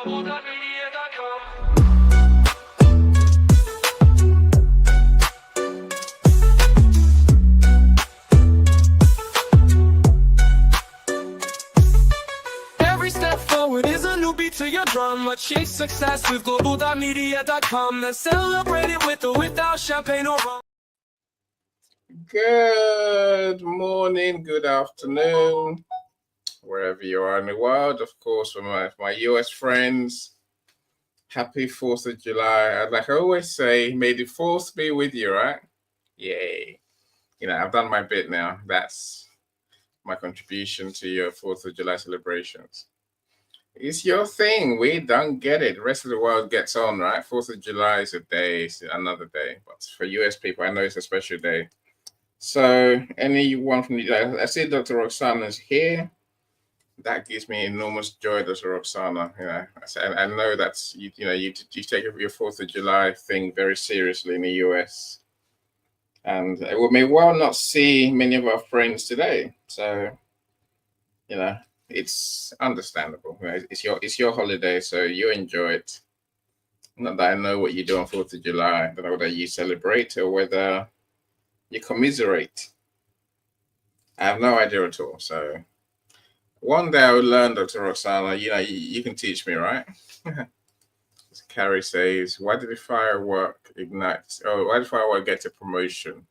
Global.Media.com. Every step forward is a new beat to your drum. Achieve success with Global.Media.com. Let's celebrate it with or without champagne or rum. Good morning, good afternoon, wherever you are in the world. Of course, for my US friends, happy 4th of July. Like I always say, may the 4th be with you, right? Yay. I've done my bit now. That's my contribution to your 4th of July celebrations. It's your thing. We don't get it. The rest of the world gets on, right? 4th of July is a day, it's another day. But for US people, I know it's a special day. So anyone from the, I see Dr. Roxana is here. That gives me enormous joy, Dr. Roxana. I know that's you take your 4th of July thing very seriously in the US, and we may well not see many of our friends today. So it's understandable. It's your holiday, so you enjoy it. Not that I know what you do on 4th of July. I don't know whether you celebrate or whether you commiserate. I have no idea at all. So one day I will learn, Dr. Roxana. You can teach me, right? Carrie says, why did the firework ignite? Oh, why did the firework get a promotion?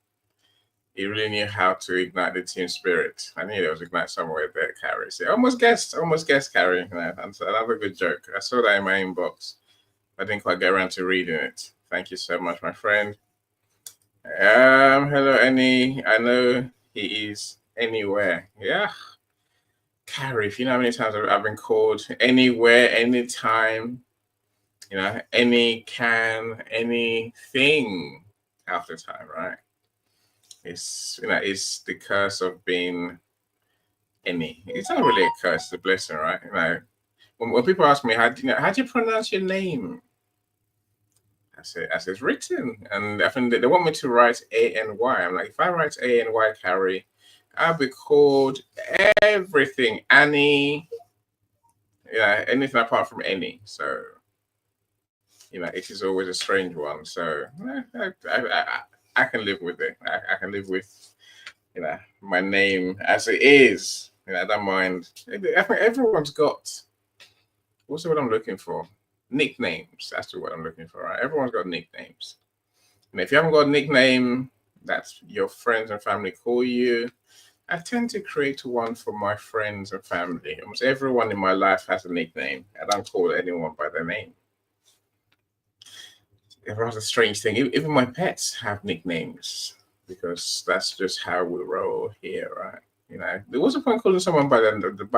He really knew how to ignite the team spirit. I knew there was ignite somewhere there, Carrie. See, almost guessed, Carrie. That's another good joke. I saw that in my inbox. I didn't quite get around to reading it. Thank you so much, my friend. Hello, Annie. I know he is anywhere. Yeah. Carrie, if you know how many times I've been called anywhere, anytime, any can, anything half the time, right? It's the curse of being any. It's not really a curse, it's a blessing, right? When people ask me how do you pronounce your name? I say it's written, and I think they want me to write A-N-Y. I'm like, if I write A-N-Y, Carrie, I'll be called everything, Annie, anything apart from any. So, it is always a strange one. So I can live with it. I can live with, my name as it is. I don't mind. I think everyone's got, what's the word I'm looking for? Nicknames. That's the word I'm looking for, right? Everyone's got nicknames. And if you haven't got a nickname that your friends and family call you, I tend to create one for my friends and family. Almost everyone in my life has a nickname. I don't call anyone by their name. It's a rather strange thing. Even my pets have nicknames because that's just how we roll here, right? There was a point calling someone by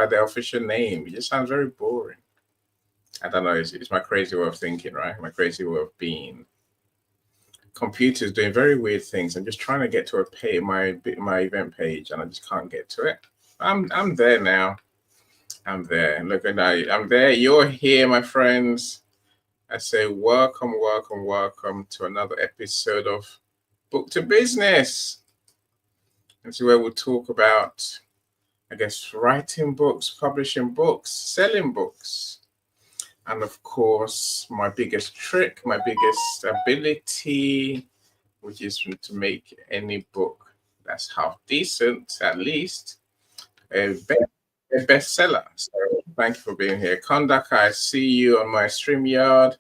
their official name. It just sounds very boring. I don't know. It's my crazy way of thinking, right? My crazy way of being. Computers doing very weird things. I'm just trying to get to my event page, and I just can't get to it. I'm there now. I'm there. Look at that. I'm there. You're here, my friends. I say welcome to another episode of Book to Business. This is where we'll talk about, I guess, writing books, publishing books, selling books. And of course, my biggest trick, my biggest ability, which is to make any book that's half decent, at least, a bestseller. So thank you for being here. Kondaka, I see you on my StreamYard.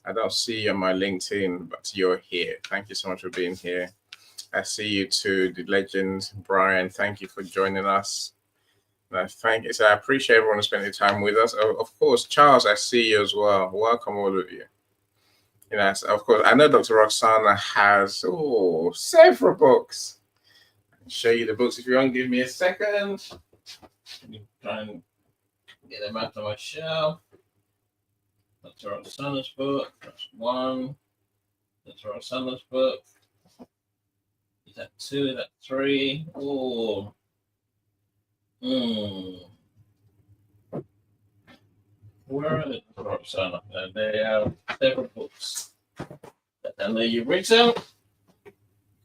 I don't see you on my LinkedIn, but you're here. Thank you so much for being here. I see you too, the legend, Brian. Thank you for joining us. Thank you. So I appreciate everyone spending time with us. Of course, Charles, I see you as well. Welcome, all of you. Of course, I know Dr. Roxana has several books. I can show you the books if you want. Give me a second. Let me try and get them out of my shelf. Dr. Roxana's book. That's one. Dr. Roxana's book. Is that two? Is that three? Oh. Where are they, Roxana? They have several books that I know you've written,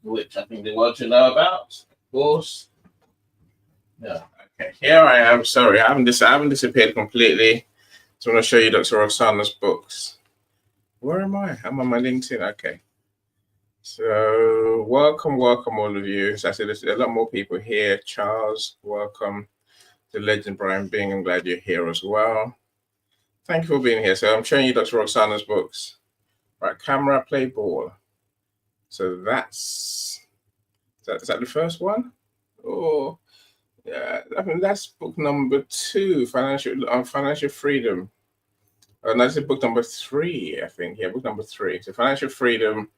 which I think they want to know about, of course. Yeah. Okay. Here I am. Sorry, I haven't disappeared completely. So I want to show you Dr. Roxana's books. Where am I? I'm on my LinkedIn. Okay. So welcome all of you. So I said there's a lot more people here. Charles, welcome. The legend Brian Bing, I'm glad you're here as well. Thank you for being here. So I'm showing you Dr. Roxana's books. Right, camera, play ball. So is that the first one? Oh, yeah. I mean that's book number 2, financial freedom. No, this is book number 3, I think. Yeah, book number 3. So financial freedom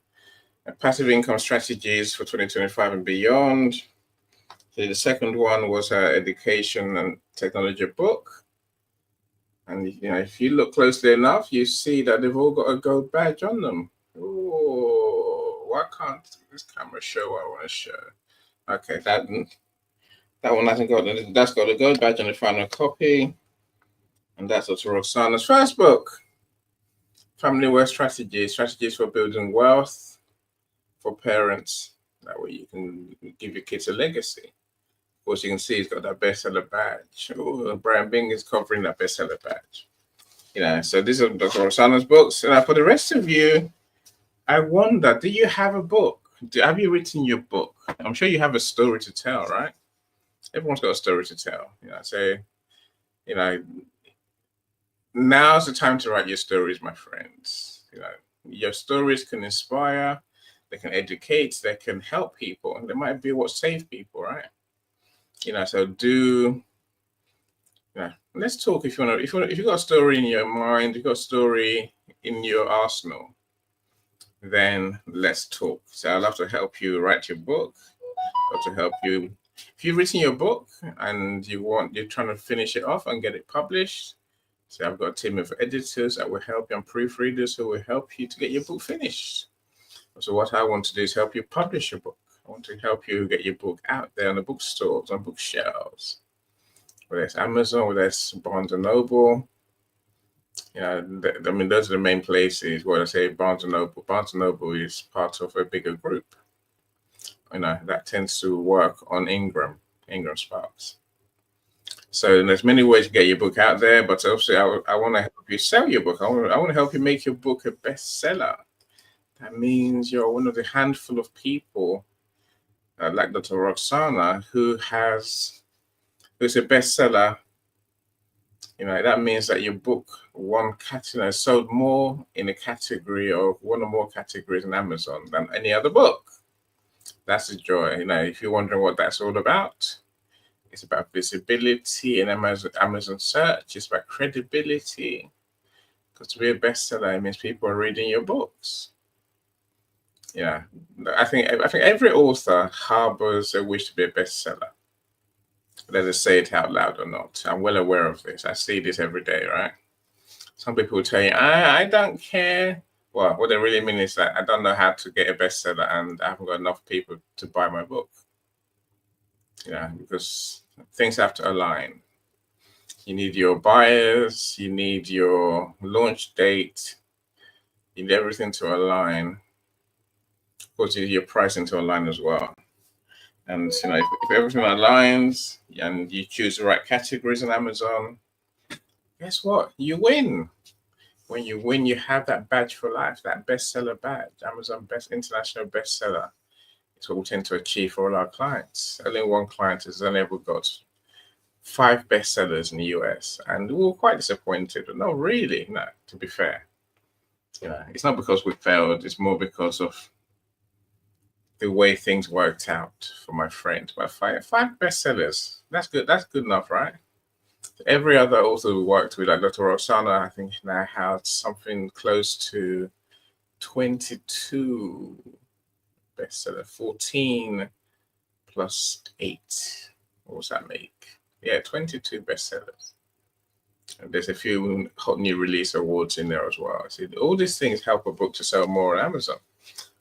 and passive income strategies for 2025 and beyond. So the second one was her education and technology book. And if you look closely enough, you see that they've all got a gold badge on them. Oh, why can't this camera show what I want to show? Okay, that one hasn't got that's got a gold badge on the final copy. And that's also Roxana's first book. Family Wealth Strategies for Building Wealth for Parents. That way you can give your kids a legacy. Of course, you can see he's got that bestseller badge. Oh, Brian Bing is covering that bestseller badge. So these are Dr. Roxana's books. And for the rest of you, I wonder, do you have a book? Have you written your book? I'm sure you have a story to tell, right? Everyone's got a story to tell. Now's the time to write your stories, my friends. Your stories can inspire, they can educate, they can help people, and they might be what save people, right? Let's talk if you've got a story in your mind, you've got a story in your arsenal, then let's talk. So I'd love to help you write your book. I'd love to help you. If you've written your book and you're trying to finish it off and get it published, so I've got a team of editors that will help you and proofreaders who will help you to get your book finished. So what I want to do is help you publish your book. I want to help you get your book out there on the bookstores, on bookshelves, whether it's Amazon, whether it's Barnes & Noble. Those are the main places where I say Barnes & Noble. Barnes & Noble is part of a bigger group, that tends to work on Ingram Sparks. So there's many ways to get your book out there, but also I want to help you sell your book. I want to help you make your book a bestseller. That means you're one of the handful of people like Dr. Roxana who's a bestseller. That means that your book sold more in a category or one or more categories in Amazon than any other book. That's the joy. If you're wondering what that's all about, it's about visibility in Amazon search. It's about credibility. Because to be a bestseller, it means people are reading your books. Yeah, I think every author harbors a wish to be a bestseller, whether they say it out loud or not. I'm well aware of this. I see this every day, right? Some people will tell you, I don't care. Well, what they really mean is that I don't know how to get a bestseller and I haven't got enough people to buy my book. Because things have to align. You need your buyers, you need your launch date, you need everything to align. Of course, you need your pricing to align as well. And if everything aligns and you choose the right categories on Amazon, guess what? You win. When you win, you have that badge for life, that bestseller badge, Amazon Best International Bestseller. It's what we tend to achieve for all our clients. Only one client has only ever got 5 bestsellers in the US, and we were quite disappointed. But no, really, no, to be fair. It's not because we failed, it's more because of the way things worked out for my friend. But 5 bestsellers, that's good. That's good enough, right? Every other author we worked with, like Dr. Roxana, I think now has something close to 22 bestseller, 14 plus 8. What does that make? Yeah, 22 bestsellers. And there's a few hot new release awards in there as well. See, all these things help a book to sell more on Amazon.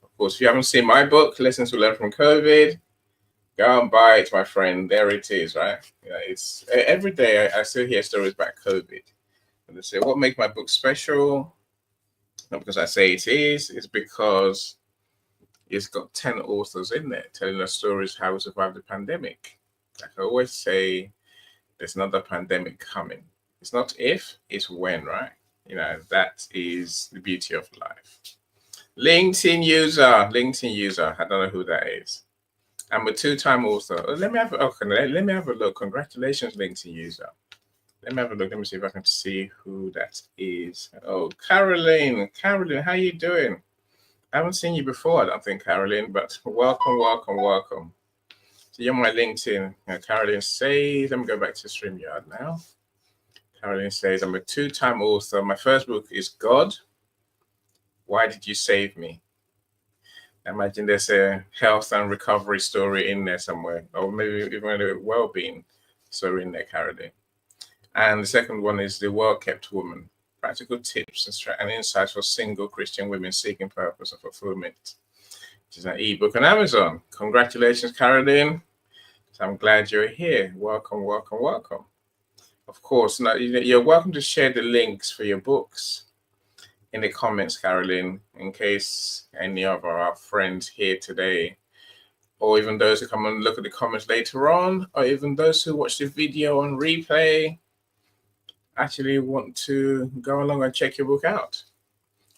Of course, if you haven't seen my book, Lessons to Learn from COVID, go and buy it, my friend. There it is, right? It's every day I still hear stories about COVID. And they say, what makes my book special? Not because I say it is, it's because it's got 10 authors in there telling us stories how we survived the pandemic. Like I always say, there's another pandemic coming. It's not if, it's when, right? That is the beauty of life. LinkedIn user. I don't know who that is. I'm a two-time author. Let me have a look. Congratulations, LinkedIn user. Let me have a look. Let me see if I can see who that is. Oh, Caroline. Caroline, how you doing? I haven't seen you before, I don't think, Caroline, but welcome, welcome, welcome. So you're my LinkedIn. Caroline says, let me go back to StreamYard now. Caroline says, I'm a two-time author. My first book is God, Why Did You Save Me? I imagine there's a health and recovery story in there somewhere, or maybe even a well-being story in there, Caroline. And the second one is The Well-Kept Woman, practical tips and insights for single Christian women seeking purpose and fulfillment, which is an ebook on Amazon. Congratulations, Caroline. So I'm glad you're here. Welcome, welcome, welcome. Of course, now you're welcome to share the links for your books in the comments, Caroline, in case any of our friends here today, or even those who come and look at the comments later on, or even those who watch the video on replay, actually want to go along and check your book out.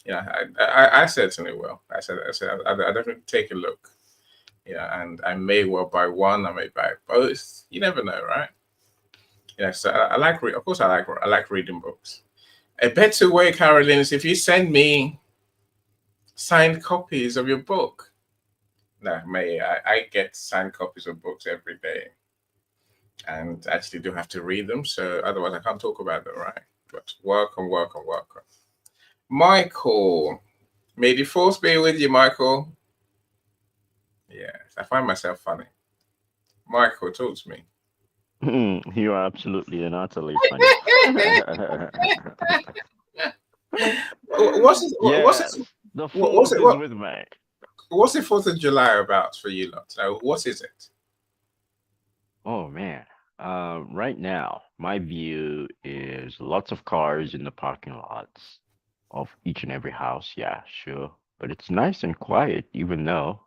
I certainly will. I definitely take a look. And I may well buy one. I may buy both. You never know, right? So I like read. Of course, I like reading books. A better way, Caroline, is if you send me signed copies of your book. No, I get signed copies of books every day, and actually do have to read them. So otherwise, I can't talk about them, right? But welcome, welcome, welcome, Michael. May the force be with you, Michael. Yes, I find myself funny. Michael, talk to me. You are absolutely and utterly funny. What's it? What's it? Yes, the What's fourth it? is with me. What's the 4th of July about for you lot? So what is it? Oh man. Right now, my view is lots of cars in the parking lots of each and every house. Yeah, sure. But it's nice and quiet, even though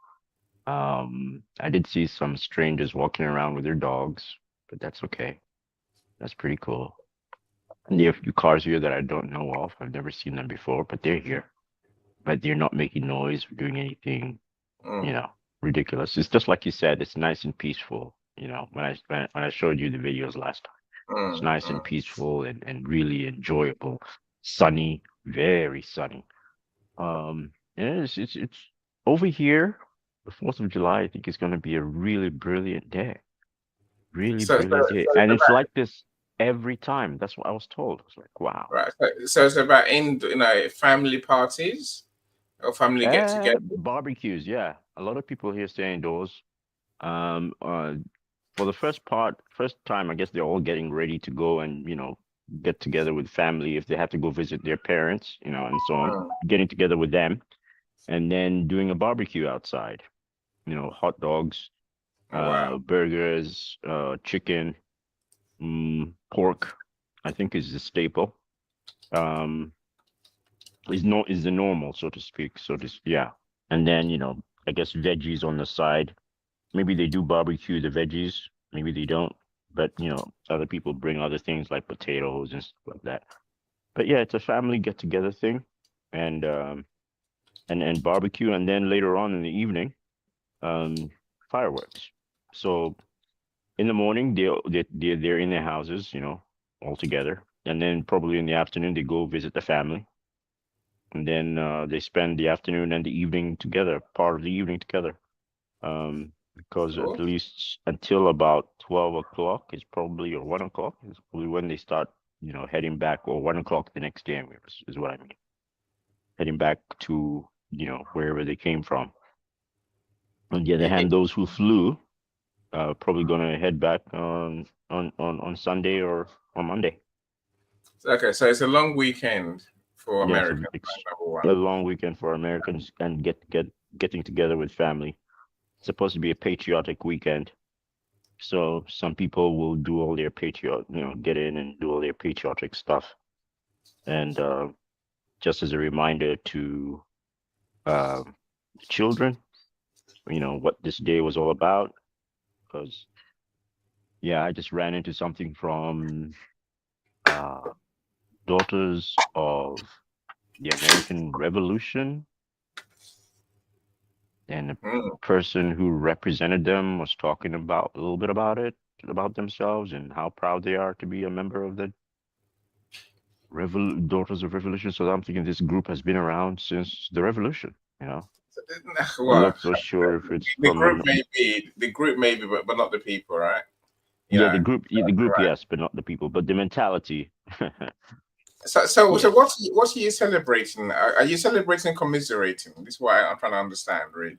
I did see some strangers walking around with their dogs, but that's okay. That's pretty cool. And there are a few cars here that I don't know of. I've never seen them before, but they're here. But they're not making noise or doing anything, you Mm, know, ridiculous. It's just like you said, it's nice and peaceful. When I showed you the videos last time, it's nice and mm. peaceful and really enjoyable. Sunny, very sunny. And it's over here. The 4th of July, I think, is going to be a really brilliant day. Really So, so, brilliant day, so it's and it's about like this every time. That's what I was told. It's like, wow. right. So it's about family parties or family get together. Barbecues, yeah. A lot of people here stay indoors. Um, uh, for the first time, I guess they're all getting ready to go and, get together with family if they have to go visit their parents, and so on. Mm. Getting together with them and then doing a barbecue outside. Hot dogs, Oh, wow. burgers, chicken, pork, I think is the staple. Um, is the normal, so to speak. Yeah. And then, I guess veggies on the side. Maybe they do barbecue the veggies, maybe they don't. But other people bring other things like potatoes and stuff like that. But yeah, it's a family get together thing, and and barbecue, and then later on in the evening, um, fireworks. So in the morning, they're in their houses, all together, and then probably in the afternoon they go visit the family, and then they spend the afternoon and the evening together, part of the evening together. Because at Cool. least until about 12 o'clock is probably, or 1 o'clock is probably when they start, heading back, or 1 o'clock the next day is what I mean. Heading back to, wherever they came from. On the other It, hand, it, those who flew, probably gonna head back on Sunday or Monday. okay, so it's a long weekend for Yeah, it's Americans, right, number a one. long weekend for Americans and getting together with family. It's supposed to be a patriotic weekend. So some people will do all their get in and do all their patriotic stuff. And just as a reminder to the children, what this day was all about. Because, yeah, I just ran into something from Daughters of the American Revolution, and the Mm. person who represented them was talking about a little bit about it, about themselves, and how proud they are to be a member of the Daughters of Revolution. So I'm thinking this group has been around since the revolution. I'm Well, not so sure if it's the from group may be but not the people, right? You yeah, know. the group, Right. yes, but not the people, but the mentality. So Yes. what's you celebrating? Are you celebrating, commiserating? This is what I'm trying to understand, really.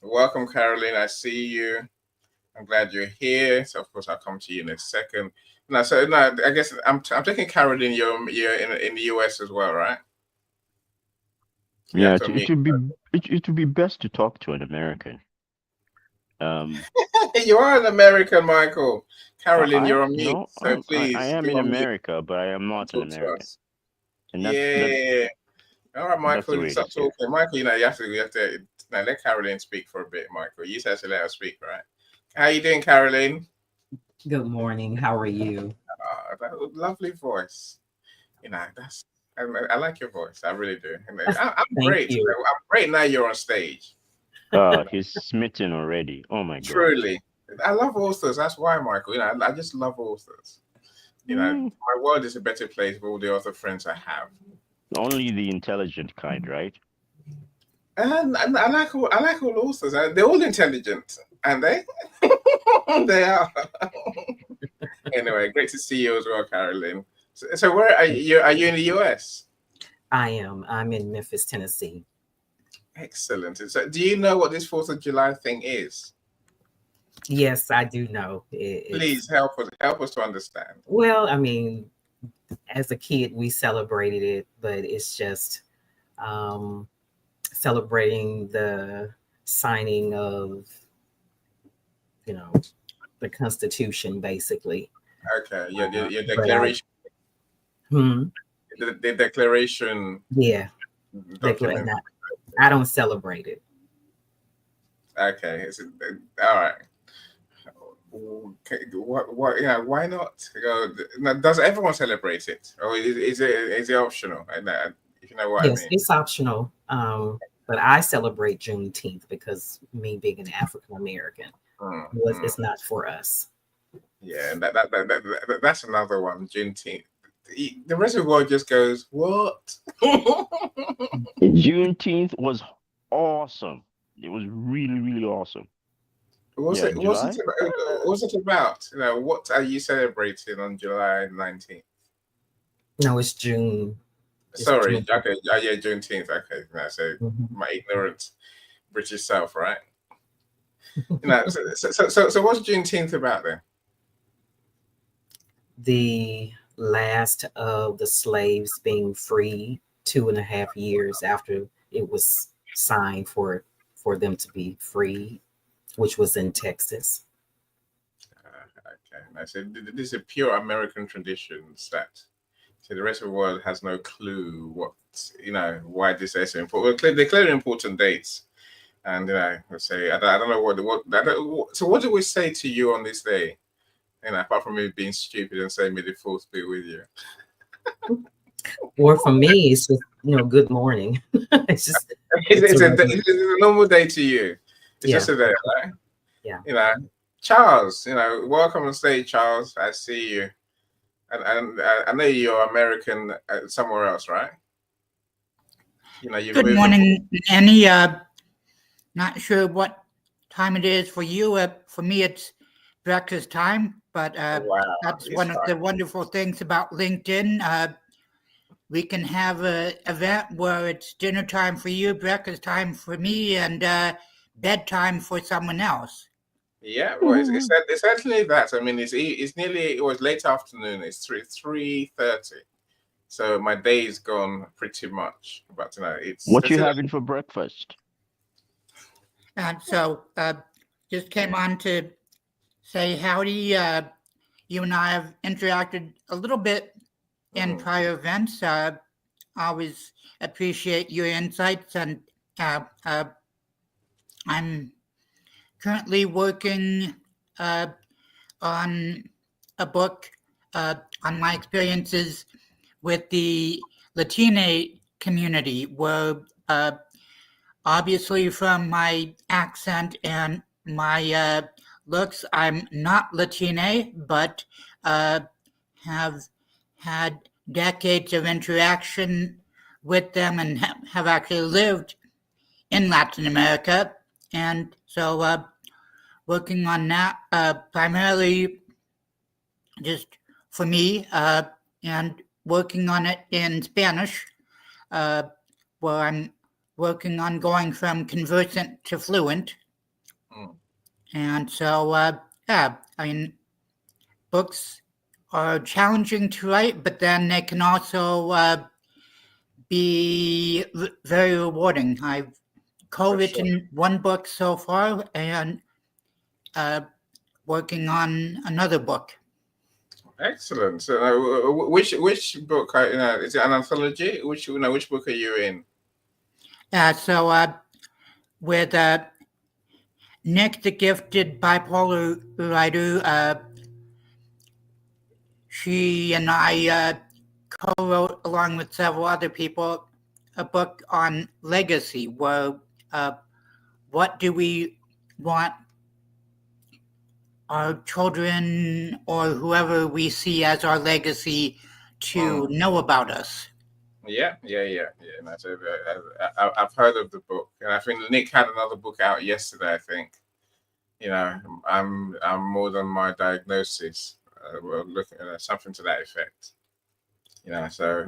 Welcome, Caroline. I see you. I'm glad you're here. So of course I'll come to you in a second. I guess I'm taking Caroline. You're in the US as well, right? You Yeah, have to meet. it would be best to talk to an American. Um, You are an American, Michael. Caroline, I you're on mute. no, So I please am go in on mute America, but I am and not an talk to American, us. and Yeah. All right, that's Michael, the you way it stop is here. talking. Michael, you have to now let Caroline speak for a bit, Michael. You said to let her speak, right? How you doing, Caroline? Good morning. How are you? That lovely voice. That's I like your voice. I really do. I'm Thank great. you. I'm great now you're on stage. He's smitten already. Oh my God. Truly. I love authors. That's why, Michael. I just love authors. Mm, My world is a better place with all the author friends I have. only the intelligent kind, right? And I like all authors. They're all intelligent, and they are. Anyway, great to see you as well, Caroline. So where are you? Are you in the US? I am. I'm in Memphis, Tennessee. Excellent. So, do you know what this 4th of July thing is? Yes, I do know. It's Please help us to understand. well, I mean, as a kid, we celebrated it, but it's just um, celebrating the signing of, you know, the Constitution, basically. Okay, your But I, declaration, hmm, the declaration yeah, document. not, I don't celebrate it. Okay, all right. Okay, what? Yeah, why not? Now, does everyone celebrate it, or is it optional? And if you know what I Yes, mean. it's optional. But I celebrate Juneteenth because me being an African American, Mm, mm. it's not for us. Yeah, and that's another one. Juneteenth. The rest of the world just goes, what? Juneteenth was awesome. It was really, really awesome. What's Yeah, it? in What's it July. about? What's it about? What are you celebrating on July 19th? No, it's June. It's Sorry, June. okay, yeah, Juneteenth. Okay, so Mhm. my ignorant British self, right? So what's Juneteenth about then? The last of the slaves being freed 2.5 years after it was signed for them to be free, which was in Texas. Okay, so this is pure American traditions that so the rest of the world has no clue why this is so important. Well, they're clearly important dates, and let's say I don't know so what do we say to you on this day? Apart from me being stupid and saying, "May the fourth be with you." Or for me, it's just good morning. It's, It's a it's, a, regular. it's a normal day to you. It's Yeah, just a day, right? yeah. You know, Charles. Welcome on stage, Charles. I see you, and I know you're American somewhere else, right? You've Good moved. morning, Annie. Not sure what time it is for you. For me, it's breakfast time, but Wow, that's it's one of fine. the wonderful things about LinkedIn. We can have an event where it's dinner time for you, breakfast time for me, and bedtime for someone else. Yeah, well, it's certainly that. I mean, it's nearly. It was late afternoon. It's 3:30. So my day is gone pretty much. But What it's you having for breakfast? And so just came on to say howdy. You and I have interacted a little bit in prior events. I always appreciate your insights, and I'm currently working on a book on my experiences with the Latina community, where obviously from my accent and my looks, I'm not Latina, but have had decades of interaction with them and have actually lived in Latin America. And so working on that primarily just for me and working on it in Spanish, where I'm working on going from conversant to fluent. And so, yeah, I mean, books are challenging to write, but then they can also be very rewarding. I've co-written one book so far and working on another book. Excellent. So, which book? Is it an anthology? Which book are you in? So with Nick, the gifted bipolar writer, she and I co-wrote, along with several other people, a book on legacy, where what do we want our children or whoever we see as our legacy to know about us. Yeah. I've heard of the book, and I think Nick had another book out yesterday. I think, I'm more than my diagnosis. We're looking at something to that effect. So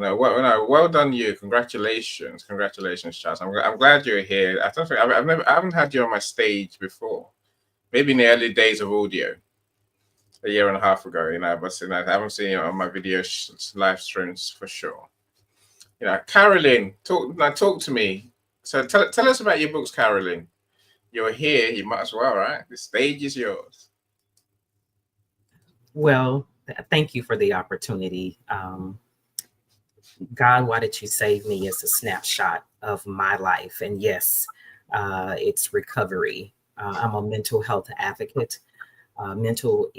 well done you. Congratulations, Charles. I'm glad you're here. I don't think I haven't had you on my stage before. Maybe in the early days of audio, a year and a half ago. But I haven't seen you on my video live streams for sure. Carolyn, talk to me. So tell us about your books, Carolyn. You're here, you might as well, right? The stage is yours. Well, thank you for the opportunity. God, Why Did You Save Me is a snapshot of my life. And yes, it's recovery. I'm a mental health advocate, mental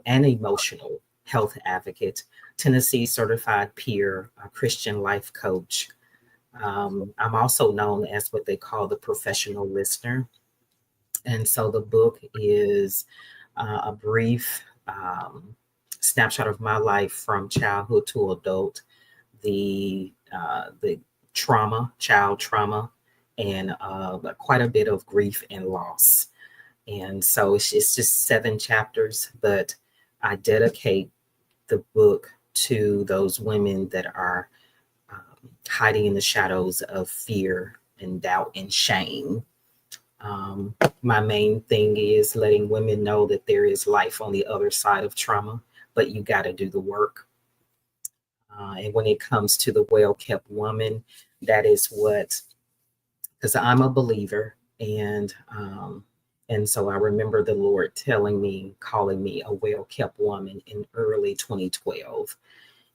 and emotional health advocate, Tennessee certified peer Christian life coach. I'm also known as what they call the professional listener. And so the book is a brief snapshot of my life from childhood to adult, the child trauma, and quite a bit of grief and loss. And so it's just 7 chapters, but I dedicate the book to those women that are hiding in the shadows of fear and doubt and shame. My main thing is letting women know that there is life on the other side of trauma, but you got to do the work. And when it comes to the well-kept woman, that is what, because I'm a believer, and so I remember the Lord calling me a well-kept woman in early 2012.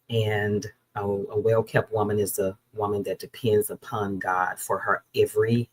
And a well-kept woman is a woman that depends upon God for her every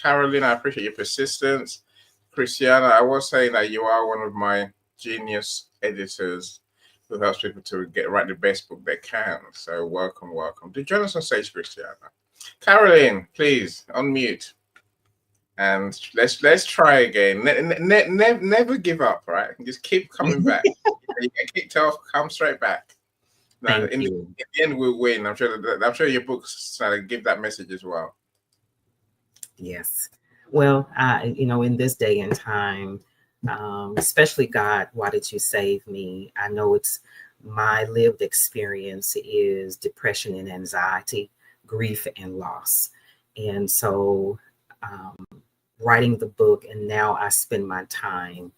Carolyn, I appreciate your persistence. Christiana, I was saying that you are one of my genius editors who helps people to write the best book they can. So welcome. Do join us on stage, Christiana. Carolyn, please unmute. And let's try again. Never give up, right? Just keep coming back. You get kicked off, come straight back. Now, Thank you. in the end, we'll win. I'm sure your books give that message as well. Yes. Well, in this day and time, especially God, why did you save me? I know it's my lived experience is depression and anxiety, grief and loss. And so, um, writing the book, and now I spend my time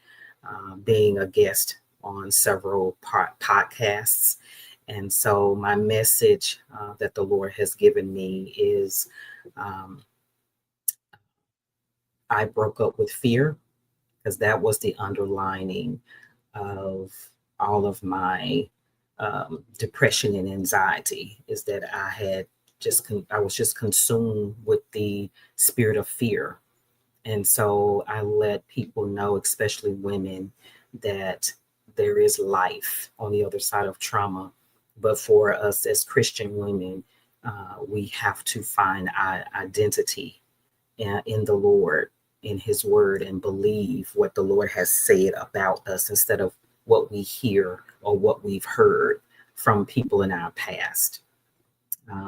being a guest on several podcasts. And so, my message that the Lord has given me is um, I broke up with fear, because that was the underlining of all of my depression and anxiety, is that I was just consumed with the spirit of fear. And so I let people know, especially women, that there is life on the other side of trauma. But for us as Christian women, we have to find our identity in the Lord, in His Word, and believe what the Lord has said about us instead of what we hear or what we've heard from people in our past.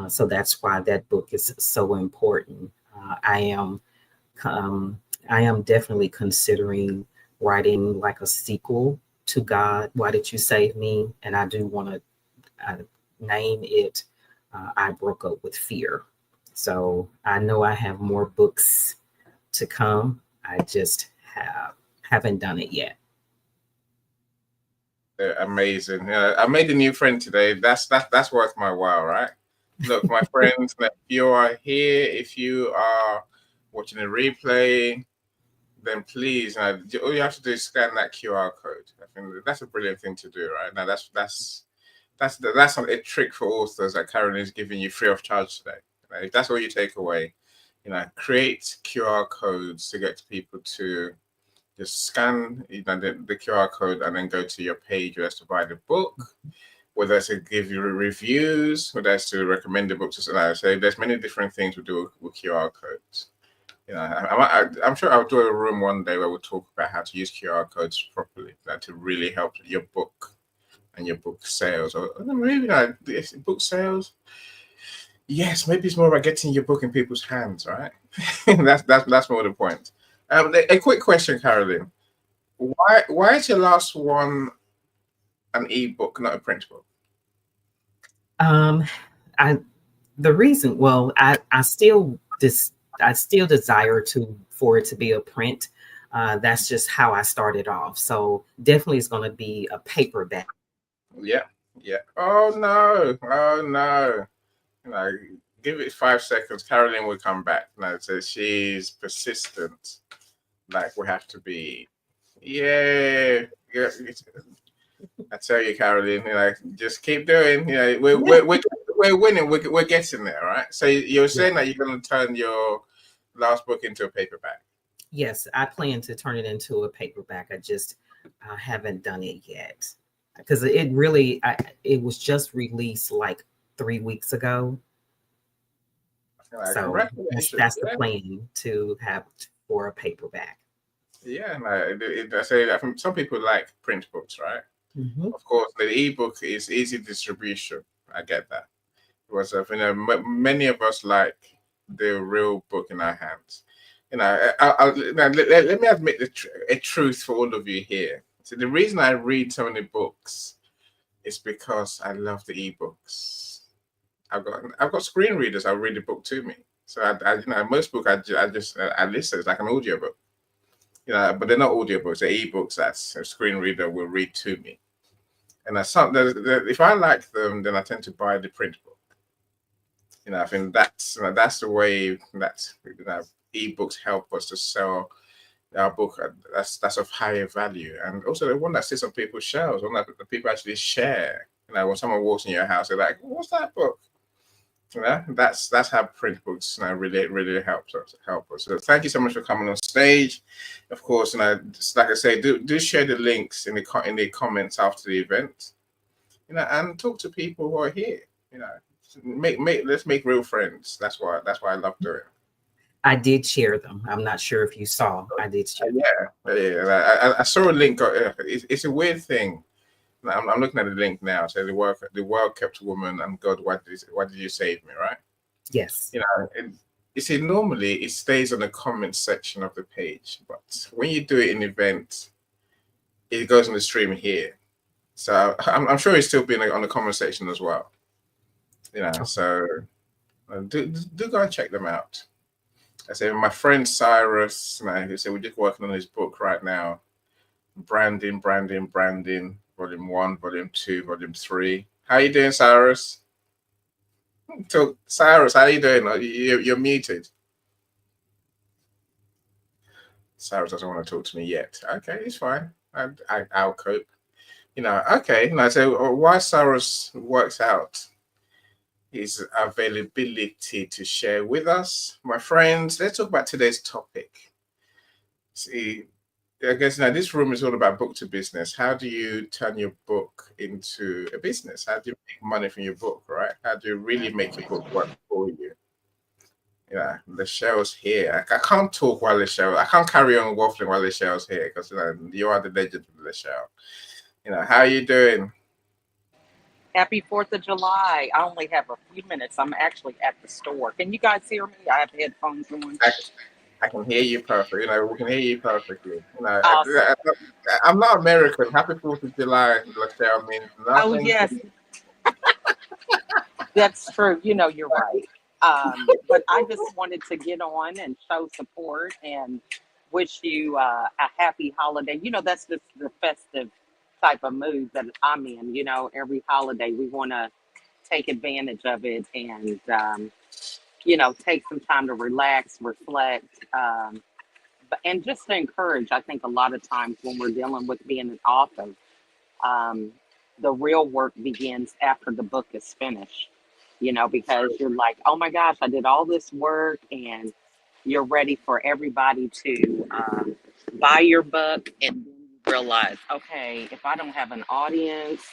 So that's why that book is so important. Um, I am definitely considering writing like a sequel to God, Why Did You Save Me? And I do want to name it I Broke Up with Fear. So I know I have more books to come. I just haven't done it yet. They're amazing. I made a new friend today. That's worth my while, right? Look, my friends, if you are here, if you are watching a replay, then please, all you have to do is scan that QR code. I think that's a brilliant thing to do, right? Now, that's a trick for authors that Karen is giving you free of charge today. If that's all you take away, create QR codes to get people to just scan the QR code and then go to your page where to buy the book, whether it's to give you reviews, whether it's to recommend the book to someone. So there's many different things we do with QR codes. I'm sure I'll do a room one day where we'll talk about how to use QR codes properly, to really help your book and your book sales, or maybe book sales. Yes, maybe it's more about getting your book in people's hands, right? that's more the point. A quick question, Caroline. Why is your last one an ebook, not a print book? I the reason, well, I still desire for it to be a print. That's just how I started off. So definitely it's going to be a paperback. Yeah. Oh no. Give it 5 seconds. Caroline will come back. So she's persistent. Like we have to be. Yeah. I tell you, Caroline. Just keep doing. We're winning. We're getting there, right? So you're saying that you're going to turn your last book into a paperback. Yes, I plan to turn it into a paperback. I haven't done it yet because it was just released like 3 weeks ago. So that's the plan, to have for a paperback. Yeah, I say that some people like print books, right? Mm-hmm. Of course, the ebook is easy distribution. I get that. Because many of us like the real book in our hands. Let me admit a truth for all of you here. So the reason I read so many books is because I love the ebooks. I've got screen readers. I read the book to me. So most book I just listen. It's like an audiobook. But they're not audiobooks. They're ebooks that a screen reader will read to me. And if I like them, then I tend to buy the print book. I think that's the way that ebooks help us to sell our book. That's of higher value, and also the one that sits on people's shelves, one that the people actually share. When someone walks in your house, they're like, "What's that book?" That's how print books really help us. So thank you so much for coming on stage. Of course, just like I say, do share the links in the comments after the event. And talk to people who are here. Let's make real friends. That's why I love doing it. I did share them. I'm not sure if you saw. I did share them. Yeah. I saw a link. It's a weird thing. I'm looking at the link now. So the world kept woman, and God, why did you save me? Right? Yes. You know, you see, normally it stays on the comment section of the page, but when you do it in event, it goes on the stream here. So I'm sure it's still been on the comment section as well. You know, so do go and check them out. I say my friend Cyrus, who said we're just working on his book right now. Branding, volume 1, volume 2, volume 3. How you doing, Cyrus? So, Cyrus, how you doing? You're muted. Cyrus doesn't want to talk to me yet. Okay, it's fine. I'll cope. You know, okay. So why Cyrus works out his availability to share with us, my friends. Let's talk about today's topic. See, I guess now this room is all about book to business. How do you turn your book into a business? How do you make money from your book, right? How do you really make your book work for you? Yeah, Lachelle's here. I can't talk while Lachelle. I can't carry on waffling while Lachelle's here because you are the legend of Lachelle. How are you doing? Happy 4th of July. I only have a few minutes. I'm actually at the store. Can you guys hear me? I have headphones on. I can hear you perfectly. We can hear you perfectly. Awesome. I'm not American. Happy 4th of July, Lachelle, means Oh, nothing. yes. That's true. You're right. But I just wanted to get on and show support and wish you a happy holiday. That's just the festive type of mood that I'm in. Every holiday we want to take advantage of it and, take some time to relax, reflect, and just to encourage. I think a lot of times when we're dealing with being an author, um, the real work begins after the book is finished, because you're like, oh my gosh, I did all this work, and you're ready for everybody to buy your book, and then you realize, okay, if I don't have an audience,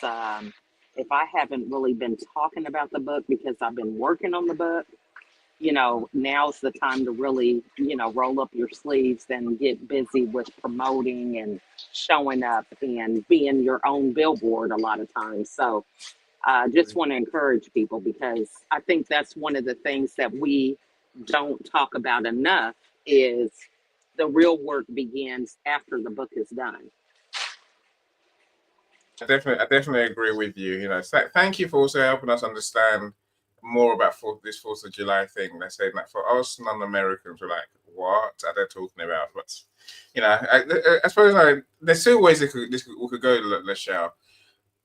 if I haven't really been talking about the book because I've been working on the book, now's the time to really, roll up your sleeves and get busy with promoting and showing up and being your own billboard a lot of times. So I just want to encourage people because I think that's one of the things that we don't talk about enough is the real work begins after the book is done. I definitely agree with you. Thank you for also helping us understand more about this 4th of July thing. They're saying that for us non-Americans, we're like, what are they talking about? But I suppose there's two ways we could go, Lachelle.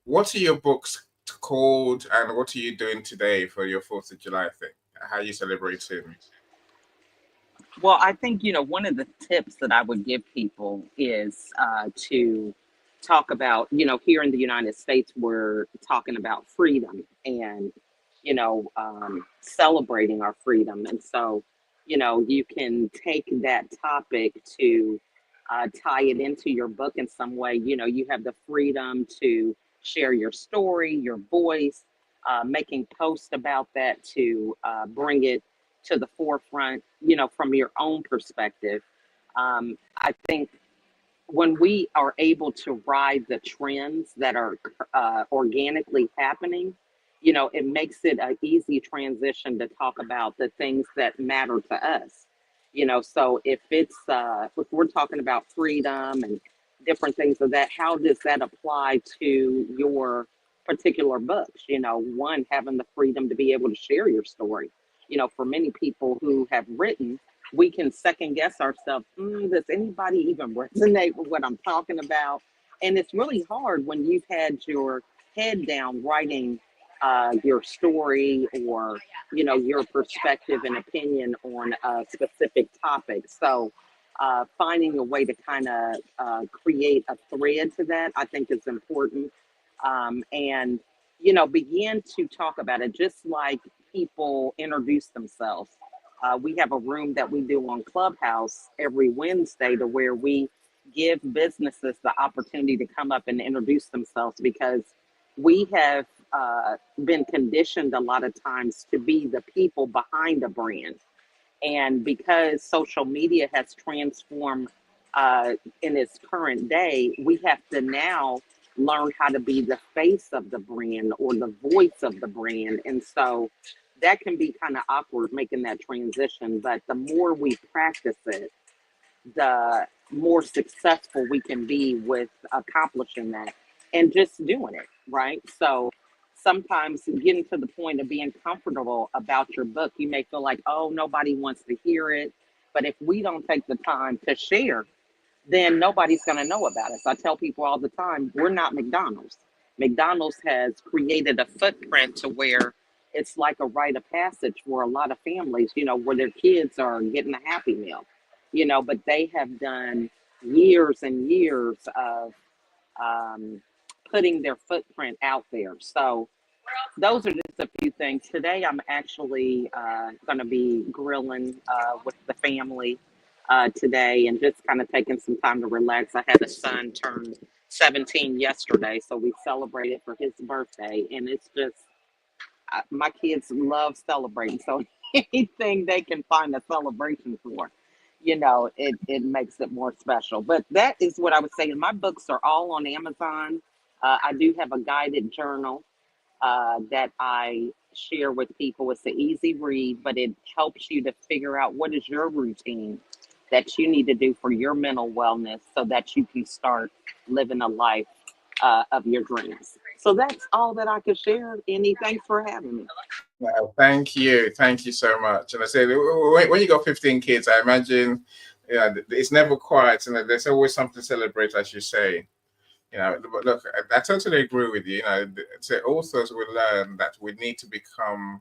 What are your books called, and what are you doing today for your 4th of July thing? How are you celebrating? Well, I think, one of the tips that I would give people is to talk about, here in the United States, we're talking about freedom and, celebrating our freedom. And so, you can take that topic to tie it into your book in some way. You have the freedom to share your story, your voice, making posts about that to bring it to the forefront, from your own perspective. I think when we are able to ride the trends that are organically happening, it makes it an easy transition to talk about the things that matter to us. So if we're talking about freedom and different things of that, how does that apply to your particular books? One, having the freedom to be able to share your story. For many people who have written, we can second guess ourselves. Does anybody even resonate with what I'm talking about? And it's really hard when you've had your head down writing your story or, your perspective and opinion on a specific topic. So finding a way to kind of create a thread to that, I think is important. And, begin to talk about it just like people introduce themselves. We have a room that we do on Clubhouse every Wednesday to where we give businesses the opportunity to come up and introduce themselves because we have been conditioned a lot of times to be the people behind a brand. And because social media has transformed in its current day, we have to now learn how to be the face of the brand or the voice of the brand. And so that can be kind of awkward making that transition. But the more we practice it, the more successful we can be with accomplishing that and just doing it, right? So sometimes getting to the point of being comfortable about your book, you may feel like, oh, nobody wants to hear it. But if we don't take the time to share, then nobody's going to know about us. I tell people all the time, we're not McDonald's. McDonald's has created a footprint to where it's like a rite of passage for a lot of families, you know, where their kids are getting a Happy Meal, you know, but they have done years and years of putting their footprint out there. So those are just a few things. Today, I'm actually going to be grilling with the family today and just kind of taking some time to relax. I had a son turn 17 yesterday, so we celebrated for his birthday. And it's just, my kids love celebrating. So anything they can find a celebration for, you know, it makes it more special. But that is what I would say. My books are all on Amazon. I do have a guided journal that I share with people. It's an easy read, but it helps you to figure out what is your routine that you need to do for your mental wellness so that you can start living a life of your dreams. So that's all that I could share. Annie, thanks for having me. Well, thank you so much. And I say, when you got 15 kids, I imagine, yeah, it's never quiet, and there's always something to celebrate, as you say. You know, but look, I totally agree with you. You know, so authors will learn that we need to become.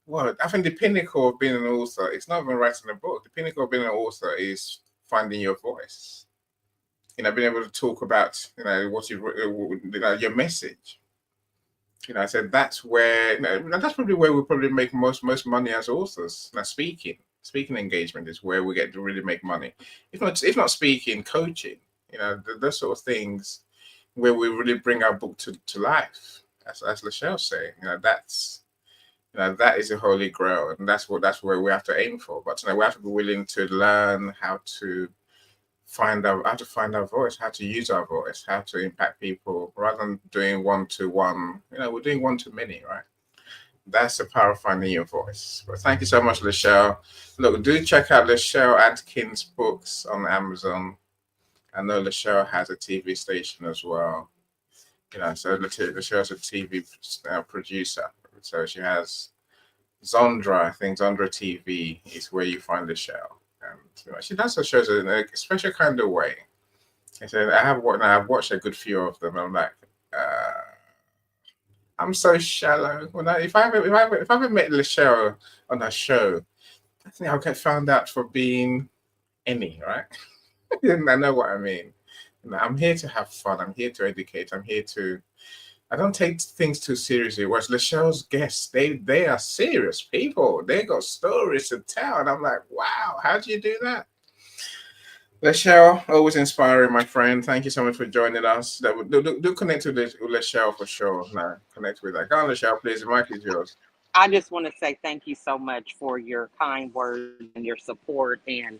Well, I think the pinnacle of being an author, it's not even writing a book. The pinnacle of being an author is finding your voice. You know, being able to talk about, you know, what you know, your message. You know, I said that's where, you know, that's probably where we probably make most money as authors. Now, speaking engagement is where we get to really make money. If not speaking, coaching. You know, those sort of things where we really bring our book to life. As Lachelle saying, you know, that's, you know, that is a holy grail, and that's where we have to aim for. But you know, we have to be willing to learn how to find our voice, how to use our voice, how to impact people, rather than doing one-to-one. You know, we're doing one-to-many, right? That's the power of finding your voice. But thank you so much, Lachelle. Look, do check out Lachelle Adkins' books on Amazon. I know Lachelle has a TV station as well. You know, so Lachelle's a TV producer. So she has Zondra. I think Zondra TV is where you find Lachelle. And you know, she does her shows in a special kind of way. I said I've watched a good few of them. I'm like, I'm so shallow. If I ever met Lachelle on her show, I think I'll get found out for being any, right? I know what I mean. You know, I'm here to have fun. I'm here to educate. I don't take things too seriously. Whereas Lachelle's guests, they are serious people. They got stories to tell. And I'm like, wow, how do you do that? Lachelle, always inspiring, my friend. Thank you so much for joining us. Do connect with Lachelle for sure. No, connect with her. Go on, Lachelle, please. The mic is yours. I just want to say thank you so much for your kind words and your support. And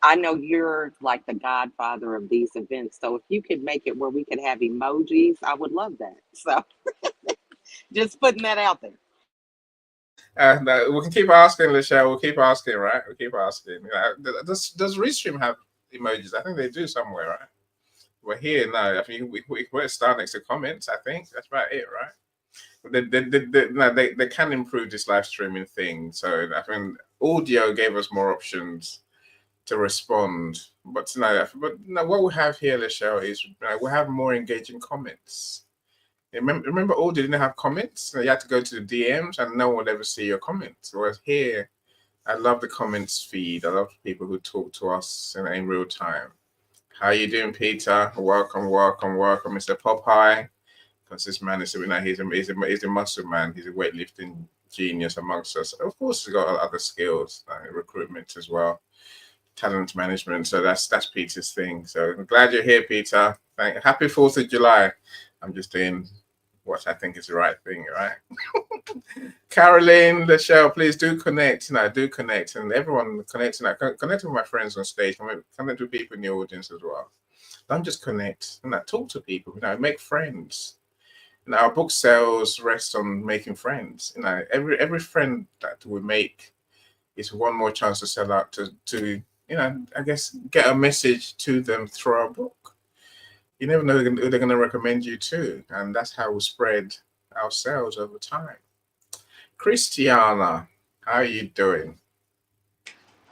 I know you're like the godfather of these events. So if you could make it where we could have emojis, I would love that. So just putting that out there. No, we can keep asking, Lachelle. We'll keep asking, right? We'll keep asking. You know, does Restream have emojis? I think they do somewhere, right? We're here now. I think we're starting next to comments. I think that's about it, right? They can improve this live streaming thing. So I think audio gave us more options to respond. But no, what we have here, Lachelle, is we have more engaging comments. Remember, audio didn't have comments. You had to go to the DMs, and no one would ever see your comments. Whereas here, I love the comments feed. I love people who talk to us in real time. How you doing, Peter? Welcome, Mr. Popeye. Because this man is, he's a muscle man. He's a weightlifting genius amongst us. Of course, he's got other skills, recruitment as well, talent management. So that's Peter's thing. So I'm glad you're here, Peter. Happy 4th of July. I'm just doing what I think is the right thing, right? Caroline, Lachelle, please do connect. Do connect, and everyone connect. Connect with my friends on stage. Connect with people in the audience as well. Don't just connect. Talk to people. Make friends. Our book sales rest on making friends. Every friend that we make is one more chance to sell out to I guess get a message to them through our book. You never know who they're going to recommend you to, and that's how we spread our sales over time. Christiana, how are you doing?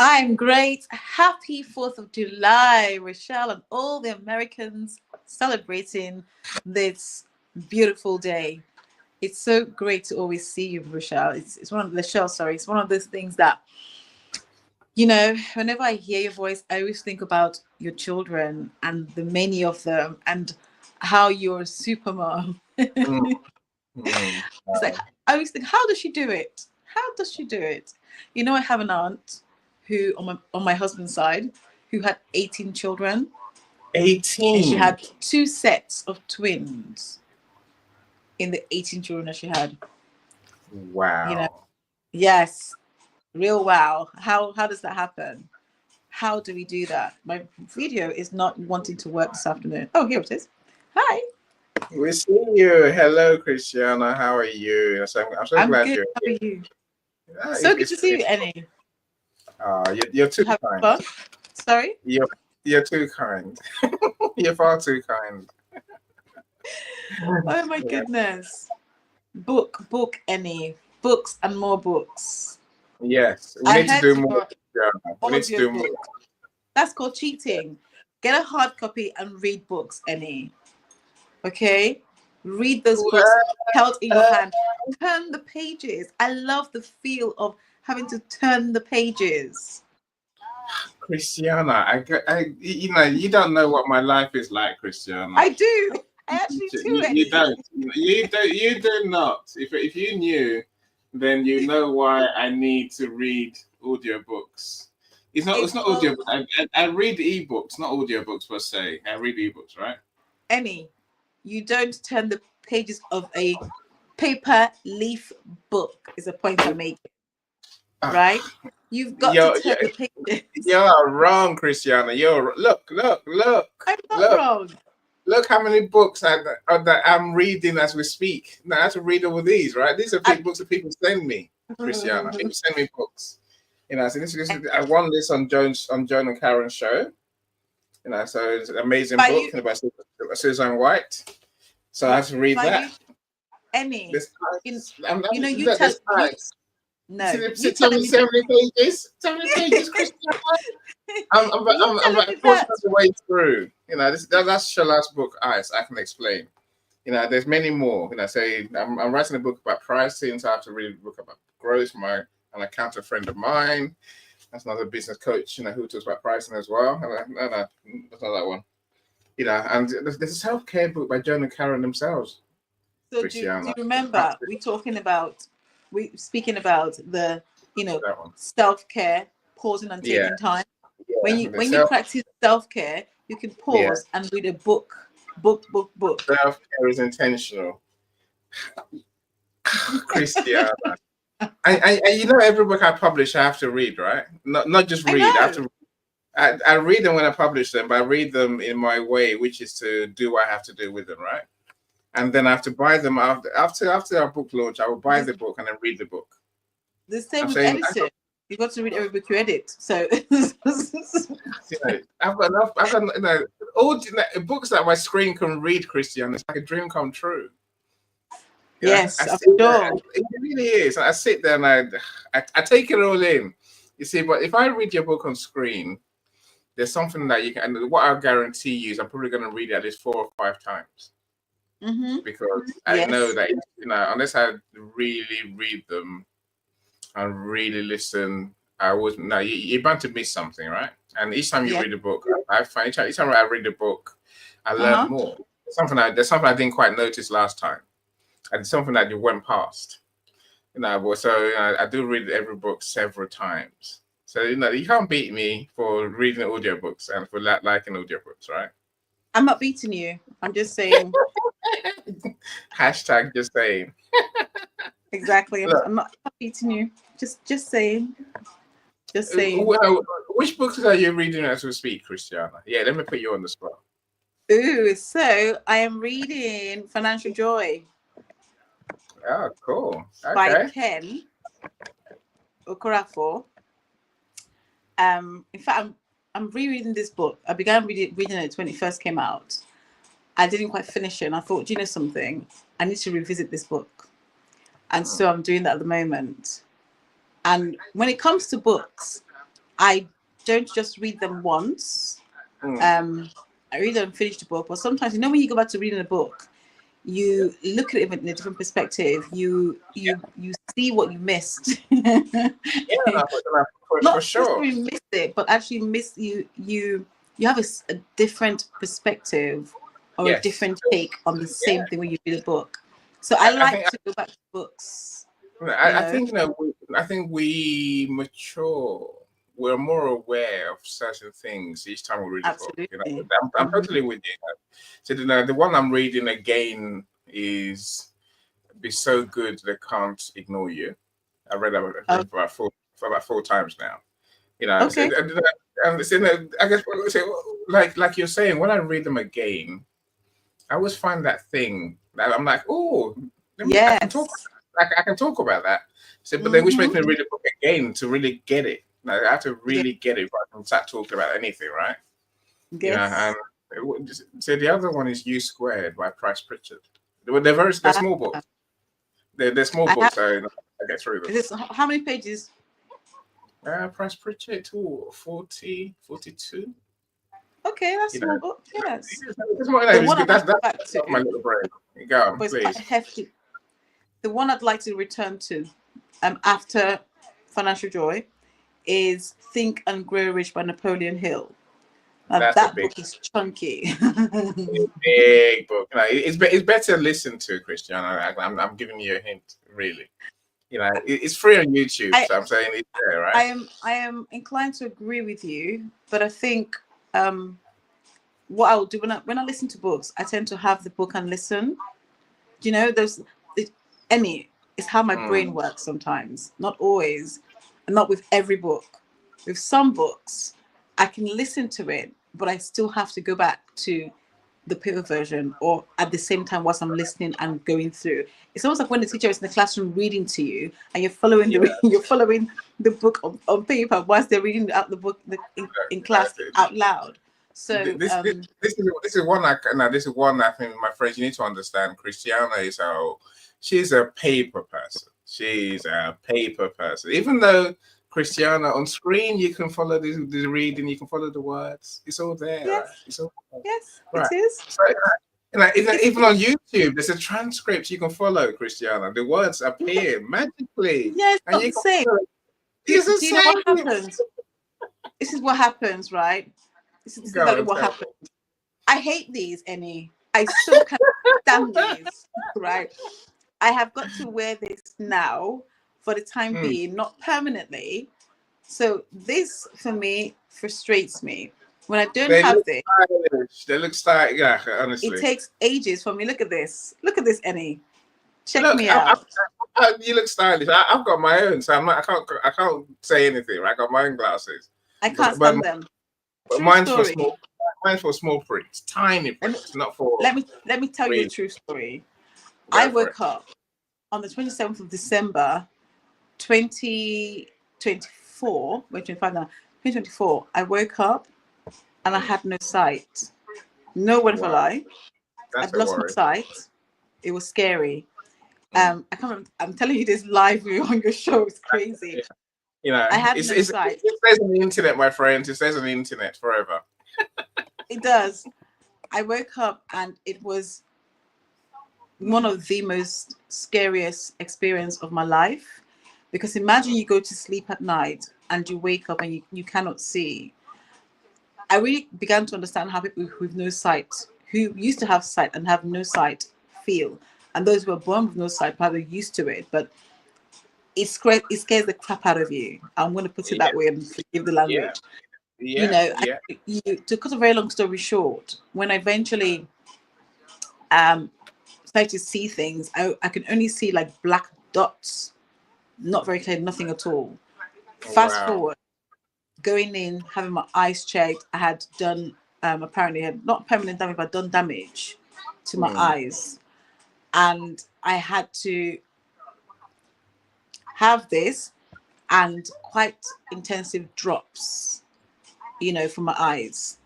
I'm great. Happy 4th of July, Rochelle, and all the Americans celebrating this beautiful day. It's so great to always see you, Rochelle. It's one of the show, sorry. It's one of those things that, whenever I hear your voice, I always think about your children and the many of them and how you're a super mom. It's like, I always think, how does she do it? How does she do it? I have an aunt who, on my husband's side, who had 18 children. 18. And she had 2 sets of twins in the 18 children that she had. Wow. Yes, real wow. How does that happen? How do we do that? My video is not wanting to work this afternoon. Oh, here it is. Hi. We see you. Hello, Christiana. How are you? I'm so glad good. you're How here. are you? Yeah, So good to see you, Annie. You're too kind. Fun? Sorry? You're too kind. You're far too kind. Oh my goodness. Book, Annie. Books and more books. Yes, we need to do more. We need to do more. That's called cheating. Get a hard copy and read books, Annie. Okay? Read those books, held in your hand. Turn the pages. I love the feel of having to turn the pages. Christiana, you don't know what my life is like, Christiana. I do. I actually do. You don't. You do not. If you knew, then you know why I need to read audiobooks. It's not audiobooks. I read ebooks, not audiobooks per se. I read ebooks, right? Annie, you don't turn the pages of a paper leaf book, is a point I'm making. Right? You've got to turn the pages. You're wrong, Christiana. Look. I'm not wrong. Look how many books that I'm reading as we speak. Now I have to read all these, right? These are books that people send me, Christiana. People send me books. So I won this on Joan and Karen's show. So it's an amazing book by Susan White. So I have to read that. Annie, you no. Tell me so many pages. So many pages, Christiana. I'm a portion of the way through. That's Shala's book, Ice. I can explain. There's many more. So I'm writing a book about pricing, so I have to read a book about growth. An accountant friend of mine, that's another business coach, who talks about pricing as well. No, that's not that one. And there's a self-care book by Joan and Karen themselves. So do you remember we speaking about the self-care, pausing and taking time. When you practice self-care, you can pause and read a book. Self-care is intentional. Christiana. I every book I publish I have to read, right? Not just read. I have to. I read them when I publish them, but I read them in my way, which is to do what I have to do with them, right? And then I have to buy them after our book launch. I will buy the book and then read the book. The same with editing. You got to read every book you edit. So I've got all books that my screen can read, Christian. It's like a dream come true. Yes, it really is. I sit there and I take it all in. You see, but if I read your book on screen, there's something that you can. And what I guarantee you is I'm probably going to read it at least 4 or 5 times. Because I know that unless I really read them and really listen, I wouldn't. No, you're bound to miss something, right? And each time you read a book, I find each time I read a book, I learn more. There's something I didn't quite notice last time, and something that you went past. I do read every book several times. So you can't beat me for reading audiobooks and for liking audiobooks, right? I'm not beating you. I'm just saying. Hashtag just saying. Exactly. I'm not beating you. Just saying. Just saying. Which books are you reading as we speak, Christiana? Yeah, let me put you on the spot. Ooh, so I am reading Financial Joy Oh, cool. by Okay. Ken Okorafor. In fact, I'm rereading this book. I began reading it when it first came out. I didn't quite finish it, and I thought, do you know something? I need to revisit this book, and so I'm doing that at the moment. And when it comes to books, I don't just read them once. I read and finish the book, but sometimes, you know, when you go back to reading a book, you look at it in a different perspective. You see what you missed. Yeah, no, for Not sure. necessarily miss it, but actually miss you have a different perspective or a Yes. different take on the Yeah. same thing when you read a book. So I I like think to go back to books, you I know. think, you know, I think we mature. We're more aware of certain things each time we read a book. You know, Absolutely. I'm totally with you. So the one I'm reading again is "Be So Good They Can't Ignore You." I read that I Oh, think for about four times now. You know, so, okay. I guess so, like you're saying, when I read them again, I always find that thing that I'm like, oh, I can talk. Yes. I can talk about that. So, but then which makes Mm-hmm. me read the book again to really get it. Like, I have to Yeah. really get it before I can start talking about anything, right? You know, and Yes. so the other one is U Squared by Price Pritchard. They're Uh, small books. They're small I have. books, so I get through them. Is this how many pages? Price Pritchard, 40, 42. Okay, that's a You small know, book. Yes. it's more, The it's one I good. want to go That's back my to, little brain. Go on, but it's quite please. hefty. The one I'd like to return to, after Financial Joy, is Think and Grow Rich by Napoleon Hill. Now That's a that big, book is chunky. big book. You know, it's better to listen to, Christiana. I'm giving you a hint, really. You know, it's free on YouTube, I so I'm saying it's there, I right? am inclined to agree with you, but I think what I'll do when I listen to books, I tend to have the book and listen. You know, any it's how my brain Mm, works sometimes, not always, and not with every book. With some books, I can listen to it, but I still have to go back to the paper version or at the same time whilst I'm listening and going through. It's almost like when the teacher is in the classroom reading to you and you're following yeah, you're following the book on paper whilst they're reading out the book in class that's it. out loud. So This is one this is one I think, my friends, you need to understand. Christiana is she's a paper person. She's a paper person. Even though Christiana on screen, you can follow the reading, you can follow the words. It's all there, right? yes, It's all there. yes, it Right. is. So, It's even on YouTube, there's a transcript you can follow, Christiana. The words appear magically, yeah, it's and not you the can same. follow. It's the Do you know what same. happens? This is what happens, right? This is Go exactly and what tell happens. I hate these, Annie. I so can't stand these, right? I have got to wear this now for the time me. being, not permanently. So this for me frustrates me. When I don't They have look this, stylish. They look stylish. Yeah, it honestly. takes ages for me. Look at this. Look at this, Annie. Check Look, me out. you look stylish. I've got my own, so I'm not. I can't say anything. Right? I got my own glasses, I can't but stand them. but True mine's for story. small. Mine's for small prints, tiny Let me prints, not for let me tell you a real. true story. I Go for it. woke up on the 27th of December 2024, wait, 25 now, 2024, I woke up and I had no sight. No word of a Wow, lie. that's I'd a lost my worry. sight. It was scary. Mm. I can't remember, I'm telling you this live on your show. It's crazy. You know, I had no sight. it says on the internet, my friends. It says on the internet forever. It does. I woke up and it was one of the most scariest experience of my life, because imagine you go to sleep at night and you wake up and you cannot see. I really began to understand how people with no sight, who used to have sight and have no sight, feel, and those who were born with no sight probably used to it, but it scares the crap out of you. I'm going to put it Yeah, that way and forgive the yeah, language. You yeah, know, yeah. to cut a very long story short, when I eventually started to see things, I could only see like black dots, not very clear, nothing at all. Fast Wow. forward, going in, having my eyes checked, I had done apparently had not permanent damage, but done damage to my Mm. eyes. And I had to have this and quite intensive drops, for my eyes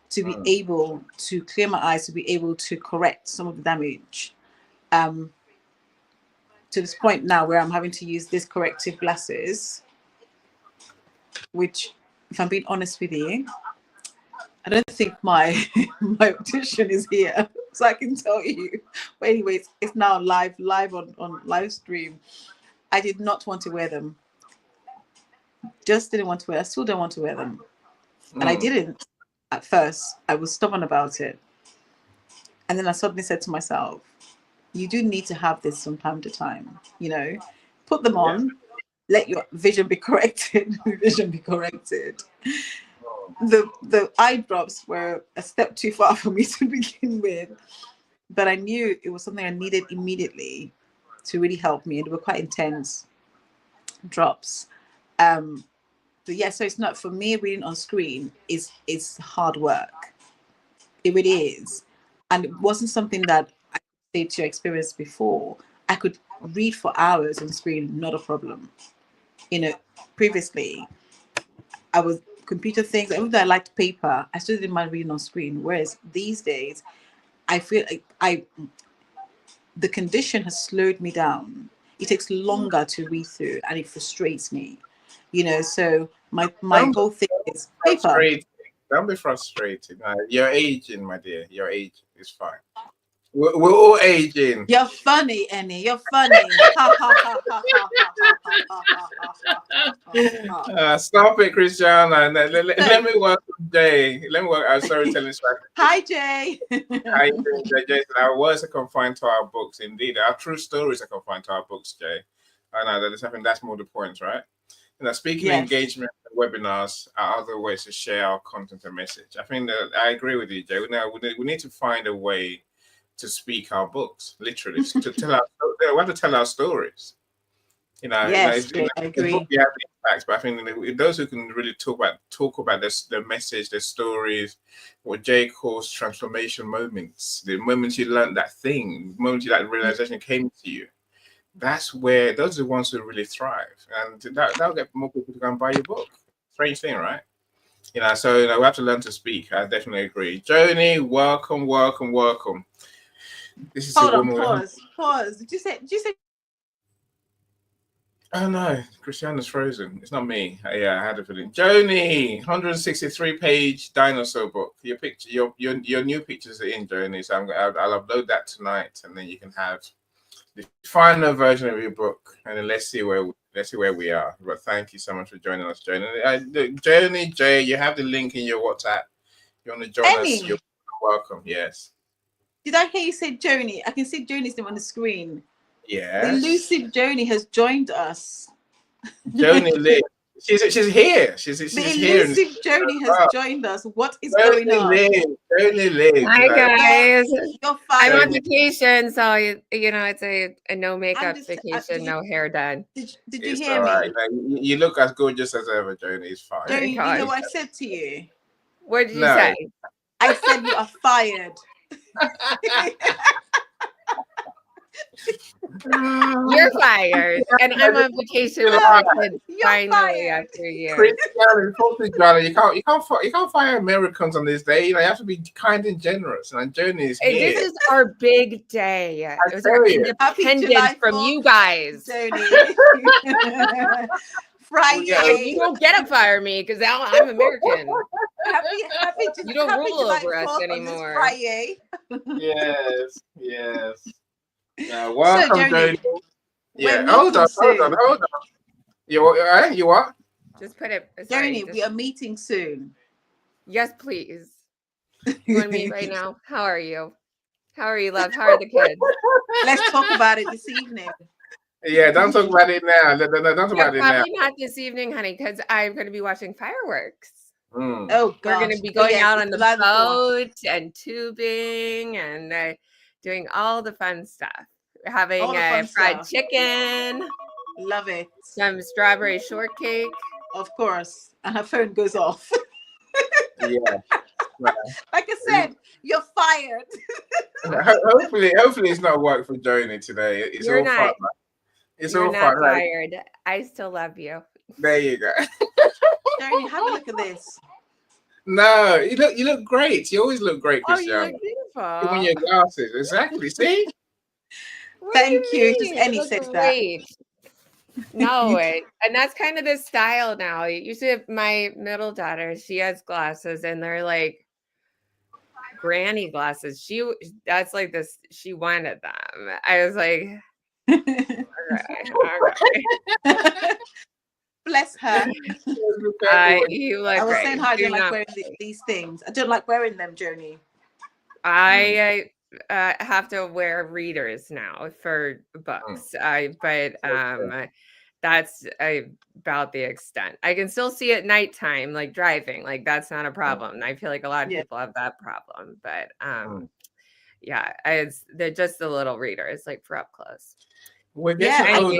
to be able to clear my eyes, to be able to correct some of the damage. To this point now where I'm having to use these corrective glasses, which, if I'm being honest with you, I don't think my my optician is here, so I can tell you. But anyways, it's now live on live stream. I did not want to wear them. Just didn't want to wear. I still don't want to wear them, and I didn't at first. I was stubborn about it, and then I suddenly said to myself, "You do need to have this from time to time. Put them on. Let your vision be corrected. Vision be corrected." The eye drops were a step too far for me to begin with, but I knew it was something I needed immediately to really help me, and they were quite intense drops. But yeah, so it's not, for me, reading on screen is hard work. It really is, and it wasn't something that I could say to your experience before. I could read for hours on screen, not a problem. Previously I was computer things. Even though I liked paper, I still didn't mind reading on screen. Whereas these days, I feel like the condition has slowed me down. It takes longer to read through, and it frustrates me. So my Don't whole thing be is paper. frustrated. Don't be frustrated. You're aging, my dear. Your age is fine. We're all aging. You're funny, Annie. You're funny. Ha ha ha ha ha ha ha ha ha ha ha. Stop it, Christiana. Let me welcome Jay. Let me welcome our storytelling strategy. Hi, Jay. How you doing, Jay? Jason, our words are confined to our books. Indeed, our true stories are confined to our books, Jay. I know that is something that's more the point, right? Speaking of Yes. engagement and webinars are other ways to share our content and message. I think that I agree with you, Jay. We need to find a way to speak our books, literally, to tell our. We have to tell our stories. Yes, Jay, I agree. Yeah, impacts, but I think those who can really talk about this, the message, the stories, what Jay calls transformation moments, the moments you learned that thing, the moments that realization came to you. That's where those are the ones who really thrive, and that'll get more people to go and buy your book. Strange thing, right? So we have to learn to speak. I definitely agree. Joni, welcome, welcome, welcome. This is Hold a on, woman. pause. Did you say? Oh no, Christiana's frozen. It's not me. Yeah, I had a feeling. Joni, 163-page dinosaur book. Your picture, your new pictures are in, Joni. So I'll upload that tonight, and then you can have the final version of your book. And then let's see where we are. But thank you so much for joining us, Joni. Joni, Jay, you have the link in your WhatsApp. You want to join us? You're welcome. Yes. Did I hear you say Joni? I can see Joni's name on the screen. Yes. The elusive Joni has joined us. Joni Lee. She's here. She's The here. elusive Joni has joined us. What is going on? Joni Lee. Hi guys. You're I'm on fired. vacation, so it's a no makeup just- vacation, no hair done. Did you It's hear all me? right. You look as gorgeous as ever, Joni. It's fine. Joni, you God. hear what I said to you? What did you No. say? I said you are fired. You're fired, and I'm on vacation with my kids finally fired. after a year. Christiana, you can't fire Americans on this day. You have to be kind and generous. And Joni is here. This is our big day. It was our tell you. Happy independence July from 4th, you guys. Joni. Friday. So you don't get to fire me because now I'm American. Happy You don't happy rule July over us 4th on this anymore. Friday. Yes. Yeah, welcome, Joni, Joni. Yeah, we're hold on. meeting You what? Just put it. Sorry, Joni, we are meeting soon. Yes, please. You want to meet right now? How are you? How are you, love? How are the kids? Let's talk about it this evening. Yeah, don't talk about it now. Don't talk about it now. Probably not this evening, honey, because I'm going to be watching fireworks. Oh, God. We're going to be going out on the July 4th. boat and tubing and doing all the fun stuff. We're having All the a fun fried stuff. chicken, Love it. some strawberry shortcake. Of course. And her phone goes off. Yeah. Like I said, you're fired. Hopefully it's not work for Joni today. It's You're all fun. not. Man. It's You're all not fun. Like, fired. I still love you. there you go. Joni, have a look at this. No, you look great. You always look great, Oh, you Christiana. look Even beautiful. your glasses. Exactly. See? What Thank do you. Just mean? Annie You look said that. great. No, and that's kind of the style now. Usually, my middle daughter, she has glasses, and they're like granny glasses. That's like this. She wanted them. I was like, okay. Bless her. You I look was great. saying how I Do don't like not wearing these things. I don't like wearing them, Joni. I have to wear readers now for books. That's about the extent. I can still see at nighttime, like driving, like that's not a problem. And I feel like a lot of Yeah. people have that problem, but yeah, they're just the little readers, like for up close. We're getting Yeah, older.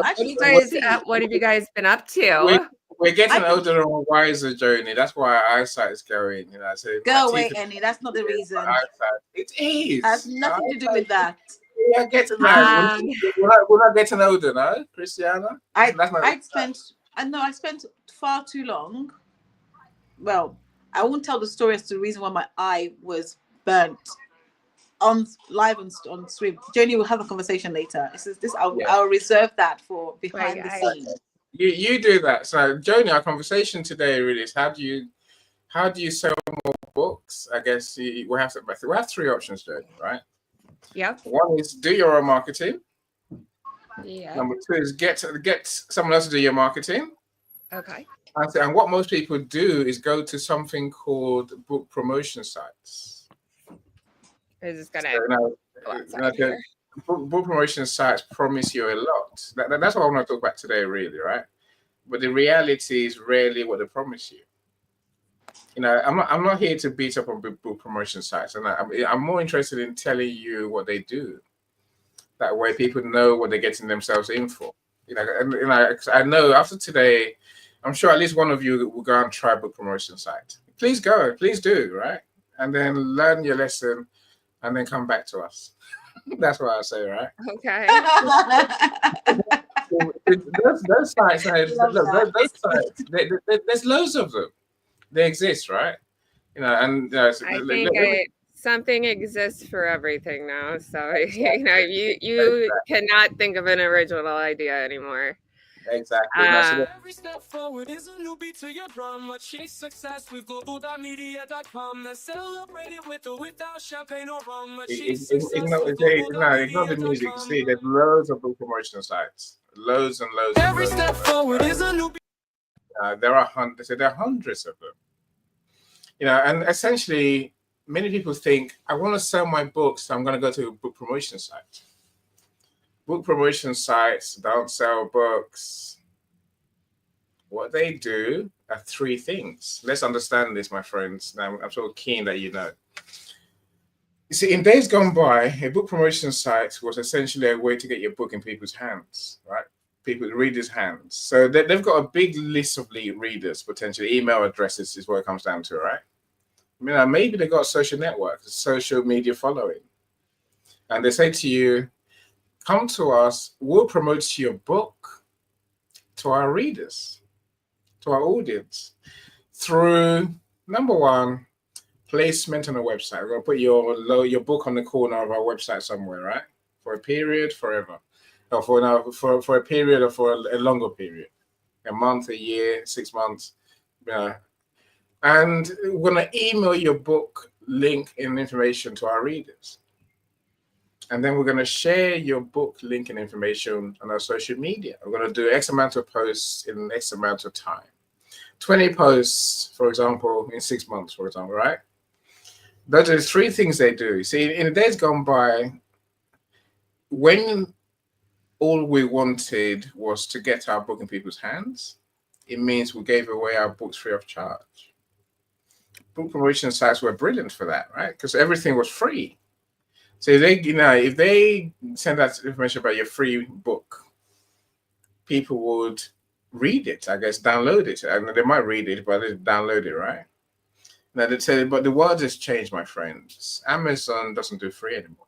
What have you guys been up to? We're getting I older and wiser, Joni. That's why our eyesight is going. You know, so Go my away, teeth. Annie. That's not the reason. Eyesight. It Has is. nothing to do with that. We are getting there. We're not getting older, no, Christiana. I That's spent far too long. Well, I won't tell the story as to the reason why my eye was burnt on live on stream. Joni will have a conversation later. I'll reserve that for behind the scenes. You do that. So, Joni, our conversation today really is how do you sell more books? I guess we have three options, Joni, right? Yep. One is do your own marketing. Yeah. Number two is get someone else to do your marketing. Okay. And what most people do is go to something called book promotion sites. Is this gonna book promotion sites promise you a lot. That's what I want to talk about today, really, right? But the reality is rarely what they promise you. You know, I'm not here to beat up on book promotion sites, and I'm more interested in telling you what they do. That way, people know what they're getting themselves in for. You know, I know after today, I'm sure at least one of you will go and try book promotion site. Please go, please do, right? And then learn your lesson, and then come back to us. That's what I say, right? Okay. those sites, there's loads of them. They exist, right? You know, and I think something exists for everything now. So you know, you cannot think of an original idea anymore. Exactly. Every step forward is a new beat to your drum. Achieve success with Global.Media.com. Let's celebrate it with or without champagne or rum. Achieve success with Ignore the music. See, there's loads of book promotion sites. Loads and loads. Every step forward is a new beat. There are hundreds of them. You know, and essentially, many people think, I want to sell my books, so I'm going to go to a book promotion site. Book promotion sites don't sell books. What they do are three things. Let's understand this, my friends. Now, I'm so keen that you know. You see, in days gone by, a book promotion site was essentially a way to get your book in people's hands, right? Readers' hands. So they've got a big list of readers, potentially email addresses is what it comes down to, right? I mean, maybe they've got social networks, social media following. And they say to you, come to us, we'll promote your book to our readers, to our audience, through, number one, placement on a website. We're going to put your book on the corner of our website somewhere, right? For a period, forever. Or for a period or for a longer period. A month, a year, 6 months. And we're going to email your book link and information to our readers. And then we're going to share your book link and information on our social media. We're going to do X amount of posts in X amount of time. 20 posts, for example, in 6 months, for example, right? Those are the three things they do. See, in the days gone by, when all we wanted was to get our book in people's hands, it means we gave away our books free of charge. Book promotion sites were brilliant for that, right? Because everything was free. So if they send out information about your free book, people would read it, I guess, download it. And they might read it, but they download it, right? Now they say, but the world has changed, my friends. Amazon doesn't do free anymore,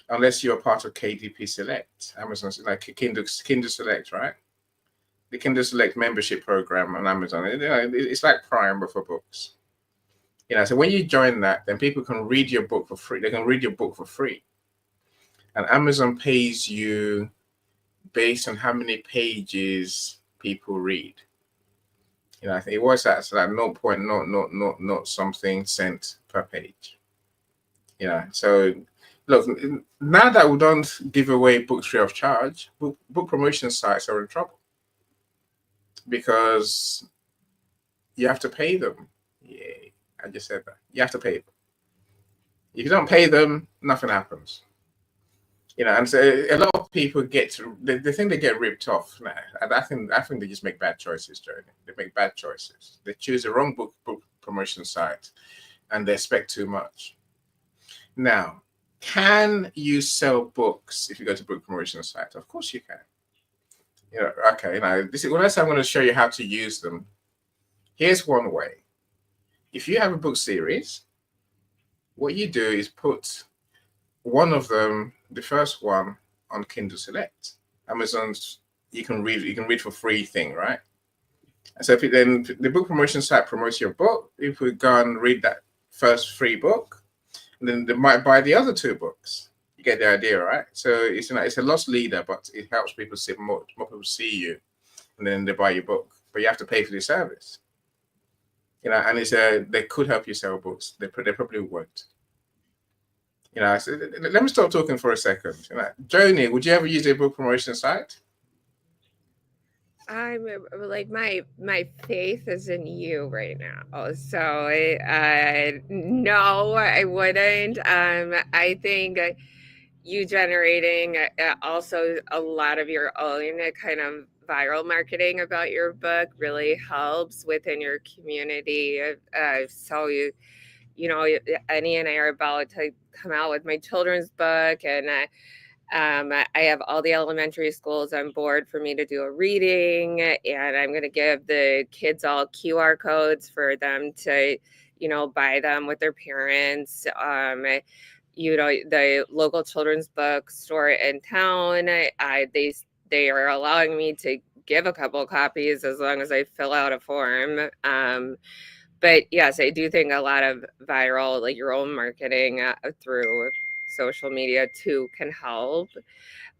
unless you're part of KDP Select. Amazon's like Kindle Select, right? The Kindle Select membership program on Amazon. It's like Prime but for books. So when you join that, then people can read your book for free. They can read your book for free, and Amazon pays you based on how many pages people read. I think it works out so like 0.0 something cent per page. So look, now that we don't give away books free of charge, book promotion sites are in trouble because you have to pay them. Yeah, I just said that. You have to pay them. If you don't pay them, nothing happens. And so a lot of people they think they get ripped off now. And I think they just make bad choices, Jody. They make bad choices. They choose the wrong book promotion site and they expect too much. Now, can you sell books if you go to book promotion site? Of course you can. Okay, now this is I'm going to show you how to use them. Here's one way. If you have a book series, what you do is put one of them, the first one, on Kindle Select. Amazon's you can read for free thing, right? So then the book promotion site promotes your book, if we go and read that first free book, then they might buy the other two books. You get the idea, right? So it's a loss leader, but it helps people see more people see you, and then they buy your book. But you have to pay for the service. And they could help you sell books. They probably won't. So let me stop talking for a second. Joni, would you ever use a book promotion site? I'm like my faith is in you right now. So no, I wouldn't. I think you generating also a lot of your own kind of viral marketing about your book really helps within your community. So Annie and I are about to come out with my children's book, and I have all the elementary schools on board for me to do a reading, and I'm going to give the kids all QR codes for them to, buy them with their parents. The local children's bookstore in town, they are allowing me to give a couple copies as long as I fill out a form. But yes, I do think a lot of viral, like your own marketing through social media too, can help.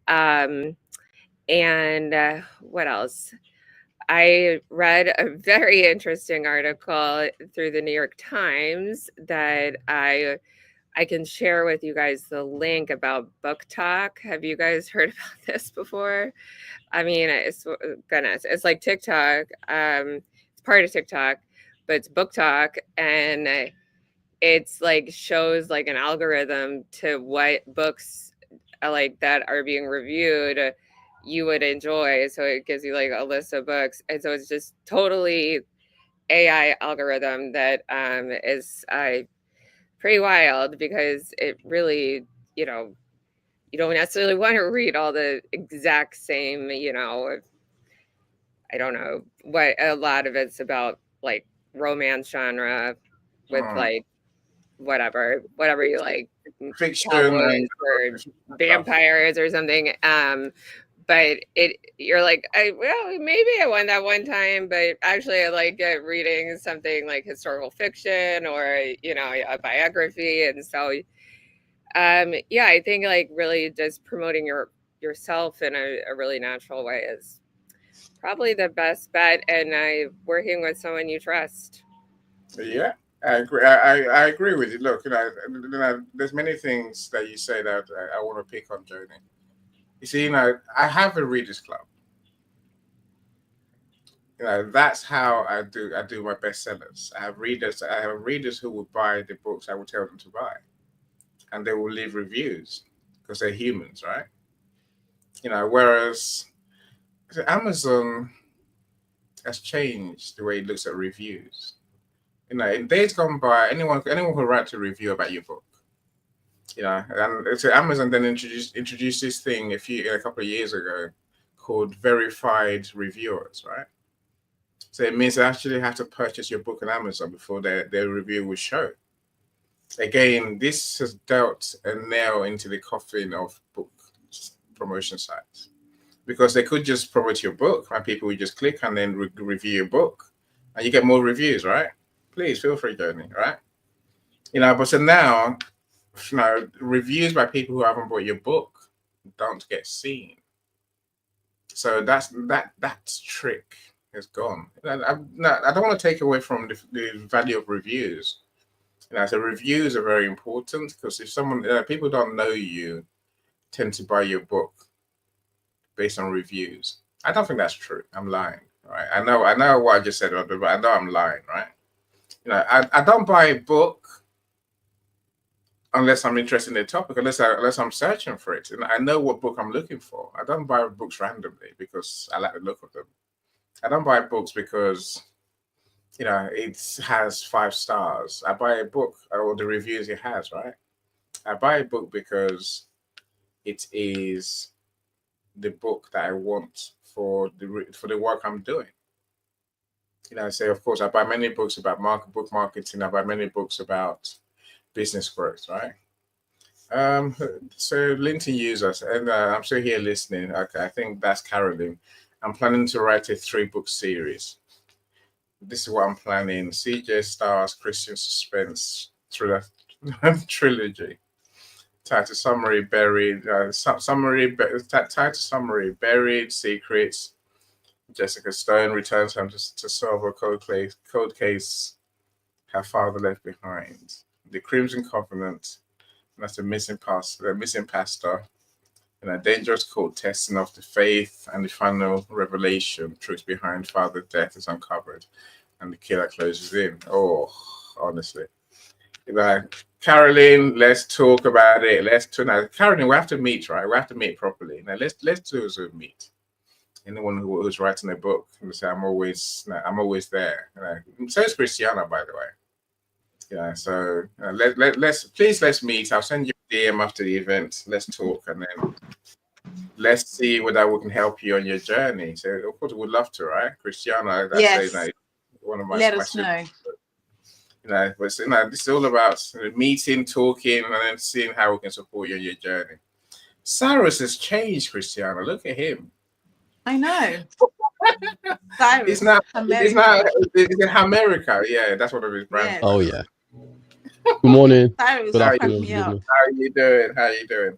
And what else? I read a very interesting article through the New York Times that I can share with you guys the link about Book Talk. Have you guys heard about this before? I mean, it's like TikTok. It's part of TikTok, but it's Book Talk, and it's like shows like an algorithm to what books like that are being reviewed you would enjoy. So it gives you like a list of books, and so it's just totally AI algorithm that is pretty wild, because it really, you don't necessarily want to read all the exact same, I don't know what, a lot of it's about like romance genre with like whatever you like, Fiction cowboys and or stuff. vampires or something. But you're like, maybe I won that one time, but actually I like reading something like historical fiction or a biography. And so I think like really just promoting yourself in a really natural way is probably the best bet, and working with someone you trust. Yeah, I agree. I agree with you. Look, there's many things that you say that I want to pick on, Joni. You see, I have a readers club. That's how I do my bestsellers. I have readers who will buy the books I will tell them to buy, and they will leave reviews because they're humans, right? Whereas Amazon has changed the way it looks at reviews. In days gone by, anyone could write a review about your book. And so Amazon then introduced this thing a couple of years ago called verified reviewers, right? So it means they actually have to purchase your book on Amazon before their review will show. Again, this has dealt a nail into the coffin of book promotion sites, because they could just promote your book and people would just click and then review your book and you get more reviews, right? Please feel free, Journey, right? But so now, reviews by people who haven't bought your book don't get seen. So that trick is gone. I don't want to take away from the value of reviews. So reviews are very important, because if people don't know you, tend to buy your book based on reviews. I don't think that's true. I'm lying, right? I know what I just said, but I know I'm lying, right? I don't buy a book unless I'm interested in the topic, unless I'm searching for it, and I know what book I'm looking for. I don't buy books randomly because I like the look of them. I don't buy books because it has 5 stars. I buy a book or the reviews it has, right? I buy a book because it is the book that I want for the work I'm doing. Say, of course, I buy many books about book marketing. I buy many books about business growth, right? So Linton users, and I'm still here listening. Okay, I think that's Carolyn. I'm planning to write a 3-book series. This is what I'm planning: CJ Stars Christian Suspense Thriller Trilogy. Title summary: Buried. Title summary: Buried Secrets. Jessica Stone returns home to solve a cold case her father left behind. The Crimson Covenant. That's the missing pastor. And a dangerous cult testing of the faith, and the final revelation, truth behind father's death, is uncovered, and the killer closes in. Oh, honestly. Caroline, let's talk about it. Caroline, we have to meet, right? We have to meet properly. Now let's do a Zoom meet. Anyone who's writing a book, say I'm always there. So is Christiana, by the way. So let's meet. I'll send you a DM after the event. Let's talk, and then let's see whether we can help you on your journey. So of course we'd love to, right? Christiana, Yes. One of my Let us know. But this is all about meeting, talking, and then seeing how we can support you on your journey. Cyrus has changed, Christiana. Look at him. I know. Cyrus. It's now America. Yeah, that's one of his brands. Yes. Oh yeah. Good morning. Cyrus, Good crack afternoon. me Good up. evening. How you doing?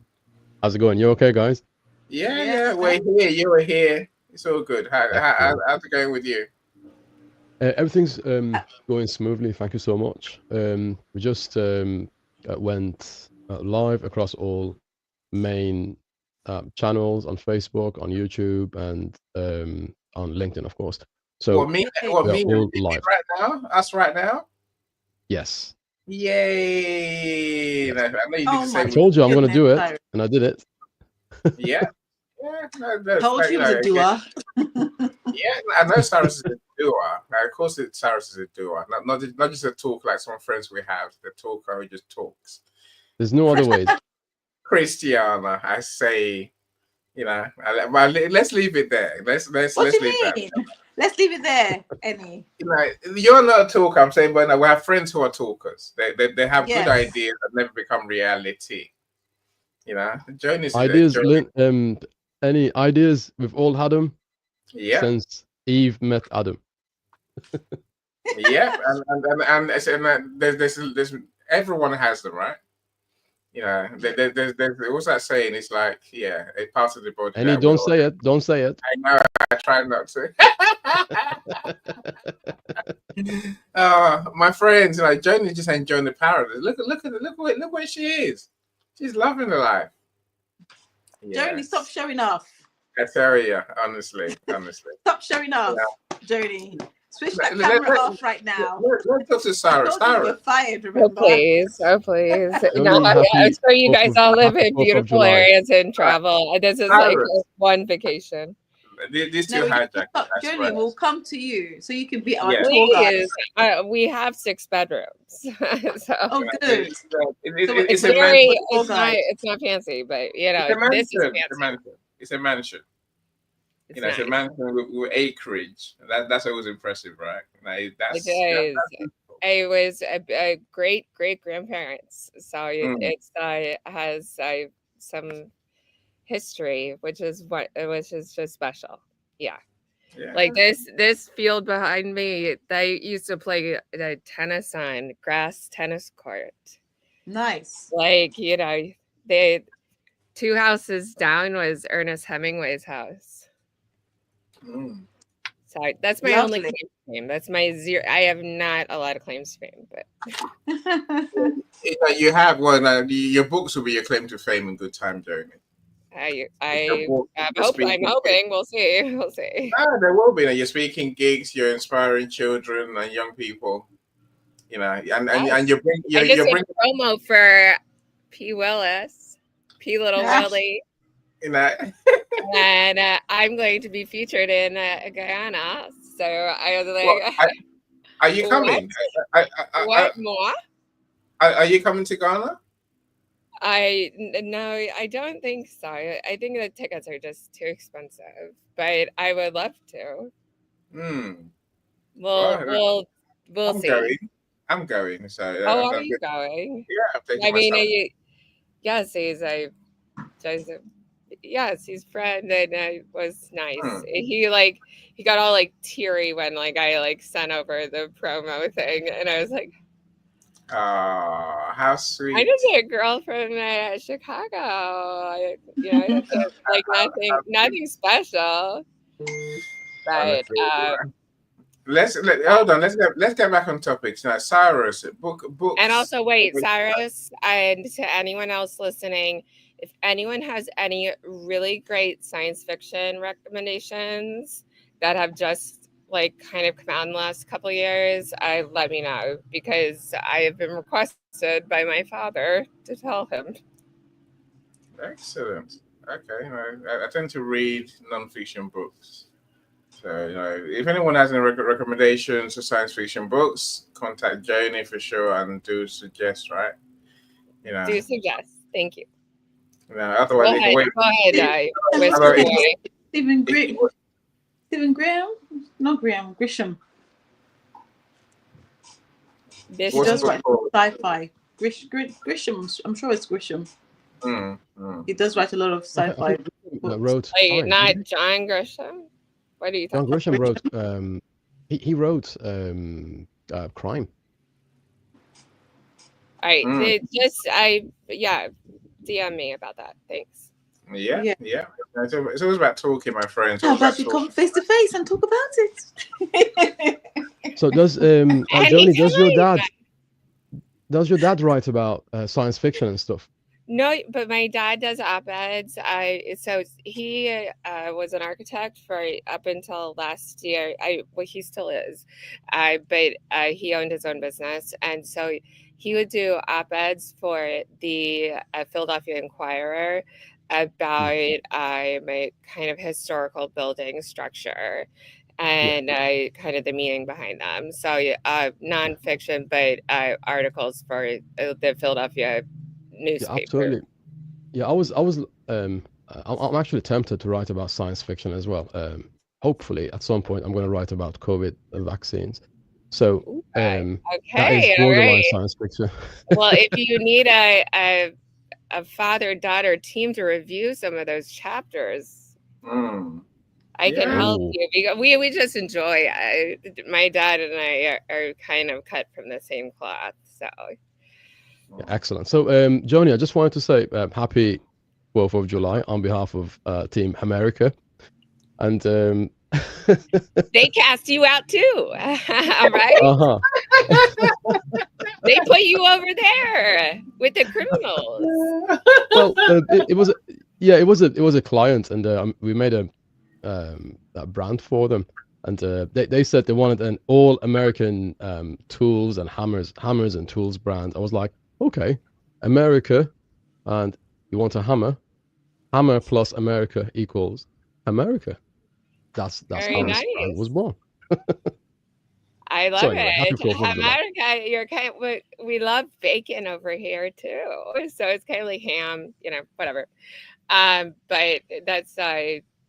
How's it going? You okay, guys? Yeah, we're here. You were here. It's all good. How's it going with you? Everything's going smoothly. Thank you so much. We just went live across all main channels on Facebook, on YouTube, and on LinkedIn, of course. So me all live right now? Us right now? Yes. Yay! Yes. I know you did the same. I told you I'm going to do it, and I did it. Yeah. Told you was a doer. Yeah, I know Cyrus is a doer. Of course, Cyrus is a doer. Not just a talk like some friends we have. The talker who just talks. There's no other way. Christiana, I say, let's leave it there. Let's What do you leave mean? that. Let's leave it there, Annie. You're not a talker. I'm saying, but we have friends who are talkers. They have good ideas that never become reality. Ideas. Any ideas? We've all had them. Yeah. Since Eve met Adam. Yeah, and there's everyone has them, right? There's what's that saying? It's like, a part of the body. And don't say it. Don't say it. I know. I try not to. My friends, Joni just enjoying the paradise. Look where she is. She's loving the life. Joni, stop showing off. I tell you, honestly. Stop showing off, Joni. Switch that camera off right now. Let's talk to Cyrus. We're fired, remember? Oh, please. I'm sure you guys all live in beautiful areas and travel. This is like one vacation. These two hijack. Joni, we'll come to you so you can be our tour Please. guide. We have 6 bedrooms. So, good. It's not fancy, but this is fancy. It's a mansion. You know, it's a nice. mansion with acreage. That's always impressive, right? Like It that's is. that's I was a great grandparents, so mm, it's has some history, which is just special. Yeah. yeah. Like this field behind me, they used to play tennis on grass tennis court. Nice. Like, they 2 houses down was Ernest Hemingway's house. Mm. So that's my only Lovely. claim to fame. That's my zero. I have not a lot of claims to fame, but You know, you have one. Your books will be your claim to fame in good time, Jeremy. Your book, I'm you're speaking. hoping we'll see. We'll see. Ah, there will be. You know, you're speaking gigs. You're inspiring children and young people. You know, and you bring I just you did bring. a promo for P. Willis, P. Little Yeah. Willie, You know, and I'm going to be featured in Guyana. So I was well, like, are you what? coming? I, What more? are you coming to Ghana? No, I don't think so. I think the tickets are just too expensive, but I would love to. Hmm. We'll Well, we'll we'll I'm see. going. I'm going. So Oh, are you going? yeah, I'm taking I mean, myself. yes, just yes, he's friend, and it was nice. Hmm. He got all like teary when I sent over the promo thing, and I was like, Oh, how I'm sweet. just a girl from Chicago. It's just like nothing special. But Honestly, hold on. Let's get back on topics now. Cyrus, and books. also wait, Cyrus, and to anyone else listening, if anyone has any really great science fiction recommendations that have just kind of come out in the last couple of years, let me know, because I have been requested by my father to tell him. Excellent. Okay, I tend to read non-fiction books. So, if anyone has any recommendations for science fiction books, contact Janie for sure and do suggest, right? Do suggest. Thank you. Otherwise Go you can wait. ahead, What's Whisper his name? Boy. Stephen Graham? Not Graham. Grisham. He What's does the book write called? sci-fi. Grisham. I'm sure it's Grisham. He does write a lot of I sci-fi think books. wrote crime. Not John Grisham? What are you John talking Grisham about? wrote he wrote crime. All right. DM me about that. Thanks. Yeah. Yeah. It's always about talking, my friends. How Always about about you talking. come face to face and talk about it? So does Joni, does your dad write about science fiction and stuff? No, but my dad does op-eds. So he was an architect for up until last year. He still is, but he owned his own business, and so he would do op-eds for the Philadelphia Inquirer about my kind of historical building structure and kind of the meaning behind them. So nonfiction, but articles for the Philadelphia Yeah, newspaper. absolutely. Yeah, I was I'm actually tempted to write about science fiction as well. Hopefully at some point I'm going to write about COVID vaccines. So that is Okay, all borderline right. science fiction. Well, if you need a father-daughter team to review some of those chapters, I can help Ooh. you, because we just enjoy. My dad and I are kind of cut from the same cloth, so. Yeah, excellent. So, Joni, I just wanted to say happy 4th of July on behalf of Team America. And They cast you out too, right? uh-huh. They put you over there with the criminals. Well, it was a client, and we made a brand for them, and they said they wanted an all American tools and hammers and tools brand. I was like, okay, America, and you want a hammer plus America equals America. That's Very how this brand was nice. born. I love So anyway, happy it. 4th of July. America, you're we love bacon over here too. So it's kind of like ham, whatever. But that's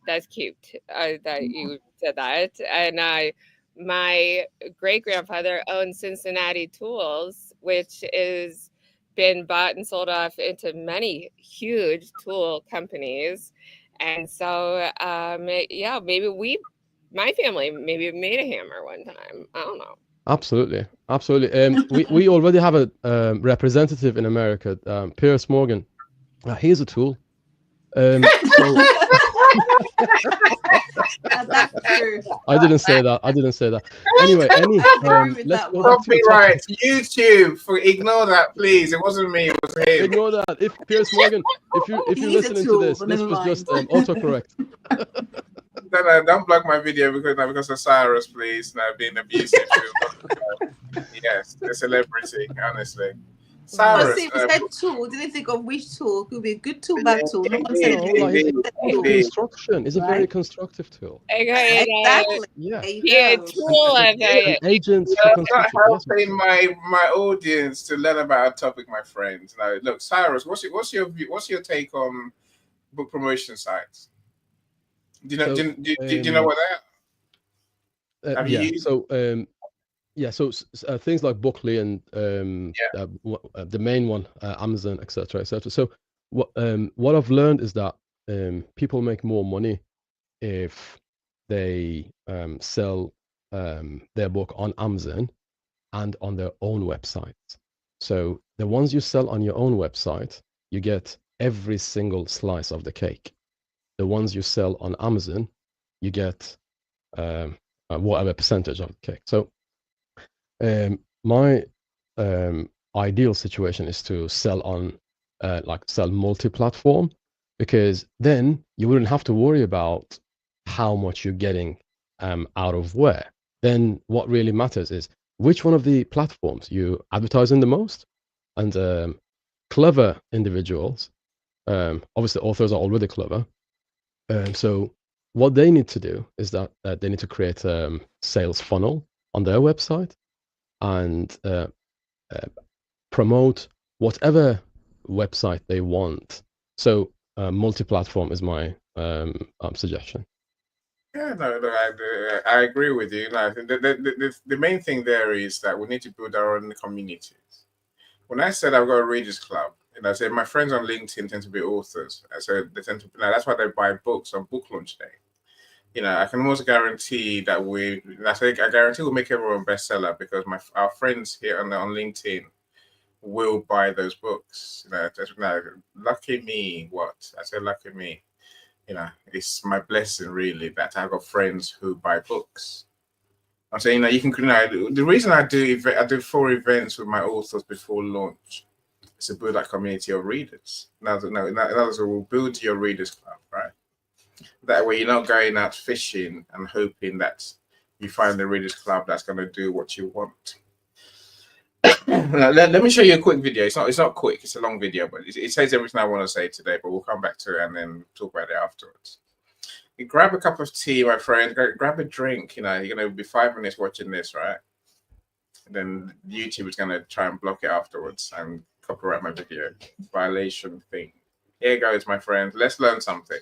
That's cute that you said that. And my great grandfather owned Cincinnati Tools, which is been bought and sold off into many huge tool companies. And so, yeah, maybe my family maybe made a hammer one time. I don't know. Absolutely, absolutely. We already have a representative in America, Piers Morgan. He's a tool. So That's true. I didn't say that. I didn't say that. Anyway, Annie, Agree with let's that go one. back to the topic. Copyright, YouTube. Ignore that, please. It wasn't me. It was him. Ignore that. If Piers Morgan, if you're He's a listening to tool, this, but this never was just mind. autocorrect. No, don't block my video because of Cyrus, please. No, being abusive. Yes, a celebrity, honestly. Oh, Cyrus. see, we said tool. Didn't think of which tool. Could be a good tool, bad tool. No one said Indeed, No, like indeed, it's indeed. construction. It's a very right. constructive tool. Okay, Exactly. Yeah. There you yeah, go. tool of An agent for Not construction. Yes. helping my audience to learn about a topic, my friends. Now, look, Cyrus, what's your view? What's your take on book promotion sites? Do you know? So, do you know what that? Have you yeah. used? So yeah. So things like Bookly and the main one, Amazon, etc., etc. So what I've learned is that people make more money if they sell their book on Amazon and on their own website. So the ones you sell on your own website, you get every single slice of the cake. The ones you sell on Amazon, you get whatever percentage of the cake. So my ideal situation is to sell on sell multi-platform, because then you wouldn't have to worry about how much you're getting out of where. Then what really matters is which one of the platforms you advertise in the most. And clever individuals, obviously authors are already clever, so what they need to do is that they need to create a sales funnel on their website and promote whatever website they want. So multi-platform is my suggestion. Yeah, no, I agree with you. No, the main thing there is that we need to build our own communities. When I said I've got a readers club, I said my friends on LinkedIn tend to be authors. I said they tend to. That's why they buy books on book launch day. I can almost guarantee that I guarantee we'll make everyone bestseller because our friends here on LinkedIn will buy those books. Lucky me. What I said, lucky me. It's my blessing really that I've got friends who buy books. I'm saying, you can. The reason I do 4 events with my authors before launch is to build that community of readers. Now, we'll build your readers club, right? That way, you're not going out fishing and hoping that you find the readers club that's going to do what you want. Let me show you a quick video. It's not quick. It's a long video, but it says everything I want to say today. But we'll come back to it and then talk about it afterwards. You grab a cup of tea, my friend. Grab a drink. You're going to be 5 minutes watching this, right? And then YouTube is going to try and block it afterwards and copyright my video. Violation thing. Here goes, my friend. Let's learn something.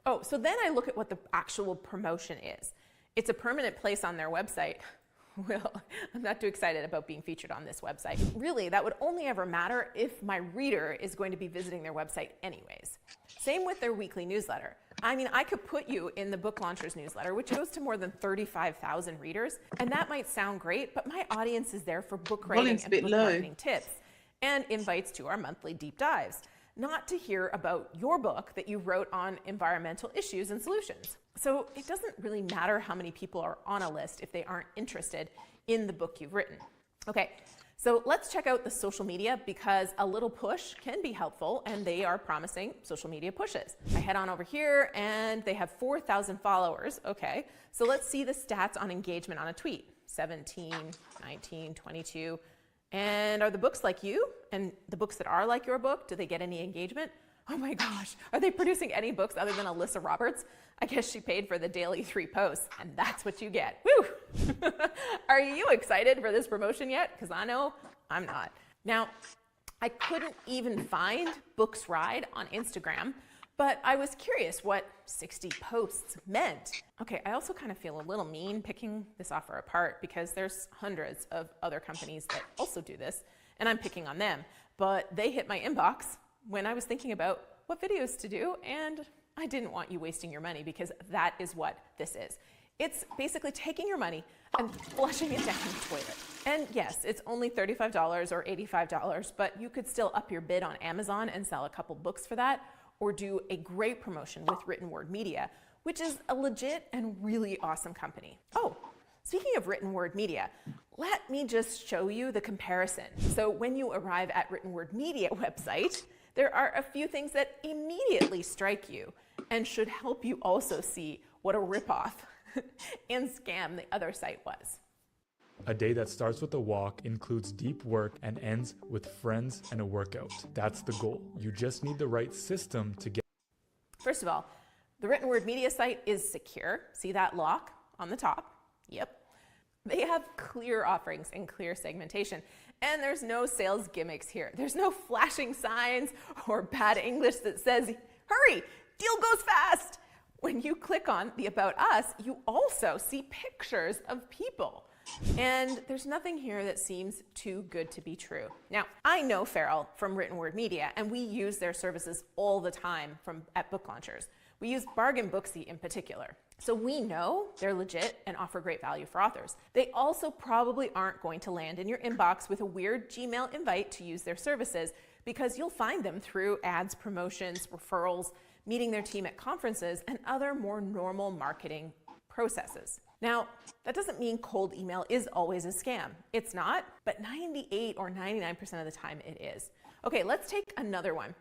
Oh, so then I look at what the actual promotion is. It's a permanent place on their website. Well, I'm not too excited about being featured on this website. Really, that would only ever matter if my reader is going to be visiting their website anyways. Same with their weekly newsletter. I mean, I could put you in the Book Launchers newsletter, which goes to more than 35,000 readers, and that might sound great, but my audience is there for book writing and book marketing tips and invites to our monthly deep dives, not to hear about your book that you wrote on environmental issues and solutions. So it doesn't really matter how many people are on a list if they aren't interested in the book you've written. Okay, so let's check out the social media because a little push can be helpful and they are promising social media pushes. I head on over here and they have 4,000 followers. Okay, so let's see the stats on engagement on a tweet. 17, 19, 22. And are the books like you? And the books that are like your book, do they get any engagement? Oh my gosh, are they producing any books other than Alyssa Roberts? I guess she paid for the daily 3 posts, and that's what you get. Woo! Are you excited for this promotion yet? Because I know I'm not. Now, I couldn't even find Books Ride on Instagram, but I was curious what 60 posts meant. Okay, I also kind of feel a little mean picking this offer apart because there's hundreds of other companies that also do this, and I'm picking on them. But they hit my inbox when I was thinking about what videos to do, and I didn't want you wasting your money because that is what this is. It's basically taking your money and flushing it down the toilet. And yes, it's only $35 or $85, but you could still up your bid on Amazon and sell a couple books for that, or do a great promotion with Written Word Media, which is a legit and really awesome company. Oh, speaking of Written Word Media, let me just show you the comparison. So when you arrive at Written Word Media website, there are a few things that immediately strike you and should help you also see what a ripoff and scam the other site was. A day that starts with a walk, includes deep work, and ends with friends and a workout. That's the goal. You just need the right system to get. First of all, the Written Word Media site is secure. See that lock on the top? Yep. They have clear offerings and clear segmentation. And there's no sales gimmicks here. There's no flashing signs or bad English that says, hurry, deal goes fast. When you click on the About Us, you also see pictures of people. And there's nothing here that seems too good to be true. Now, I know Farrell from Written Word Media, and we use their services all the time at book launchers. We use Bargain Booksy in particular. So we know they're legit and offer great value for authors. They also probably aren't going to land in your inbox with a weird Gmail invite to use their services, because you'll find them through ads, promotions, referrals, meeting their team at conferences, and other more normal marketing processes. Now, that doesn't mean cold email is always a scam. It's not, but 98 or 99% of the time it is. Okay, let's take another one,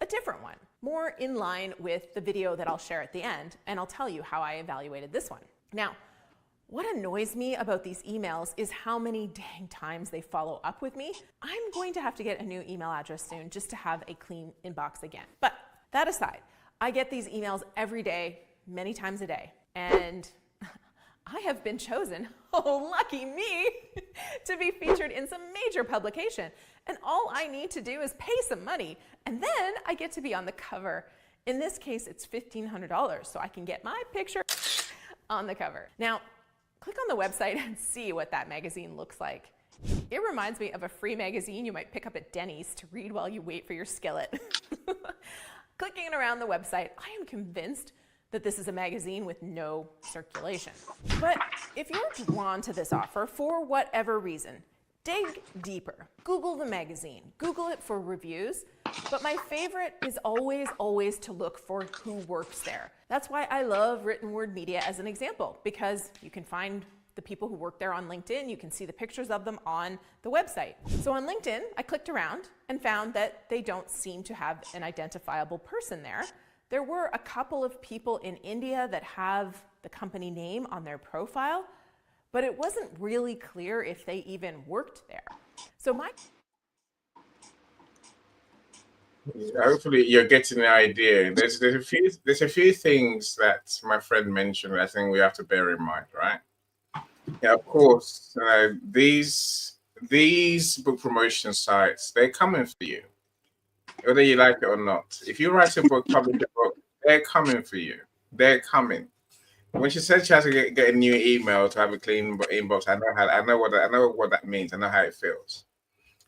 a different one, more in line with the video that I'll share at the end, and I'll tell you how I evaluated this one. Now, what annoys me about these emails is how many dang times they follow up with me. I'm going to have to get a new email address soon just to have a clean inbox again. But that aside, I get these emails every day, many times a day, and I have been chosen, oh lucky me, to be featured in some major publication. And all I need to do is pay some money, and then I get to be on the cover. In this case, it's $1,500, so I can get my picture on the cover. Now, click on the website and see what that magazine looks like. It reminds me of a free magazine you might pick up at Denny's to read while you wait for your skillet. Clicking around the website, I am convinced that this is a magazine with no circulation. But if you're drawn to this offer for whatever reason, dig deeper. Google the magazine. Google it for reviews. But my favorite is always to look for who works there. That's why I love Written Word Media as an example, because you can find the people who work there on LinkedIn. You can see the pictures of them on the website. So on LinkedIn, I clicked around and found that they don't seem to have an identifiable person there. There were a couple of people in India that have the company name on their profile, but it wasn't really clear if they even worked there. So hopefully you're getting the idea. There's a few things that my friend mentioned I think we have to bear in mind, right? Yeah, of course. These book promotion sites, they're coming for you, whether you like it or not. If you write a book, publish a book, they're coming for you. They're coming. When she said she has to get a new email to have a clean inbox, I know what that means. I know how it feels.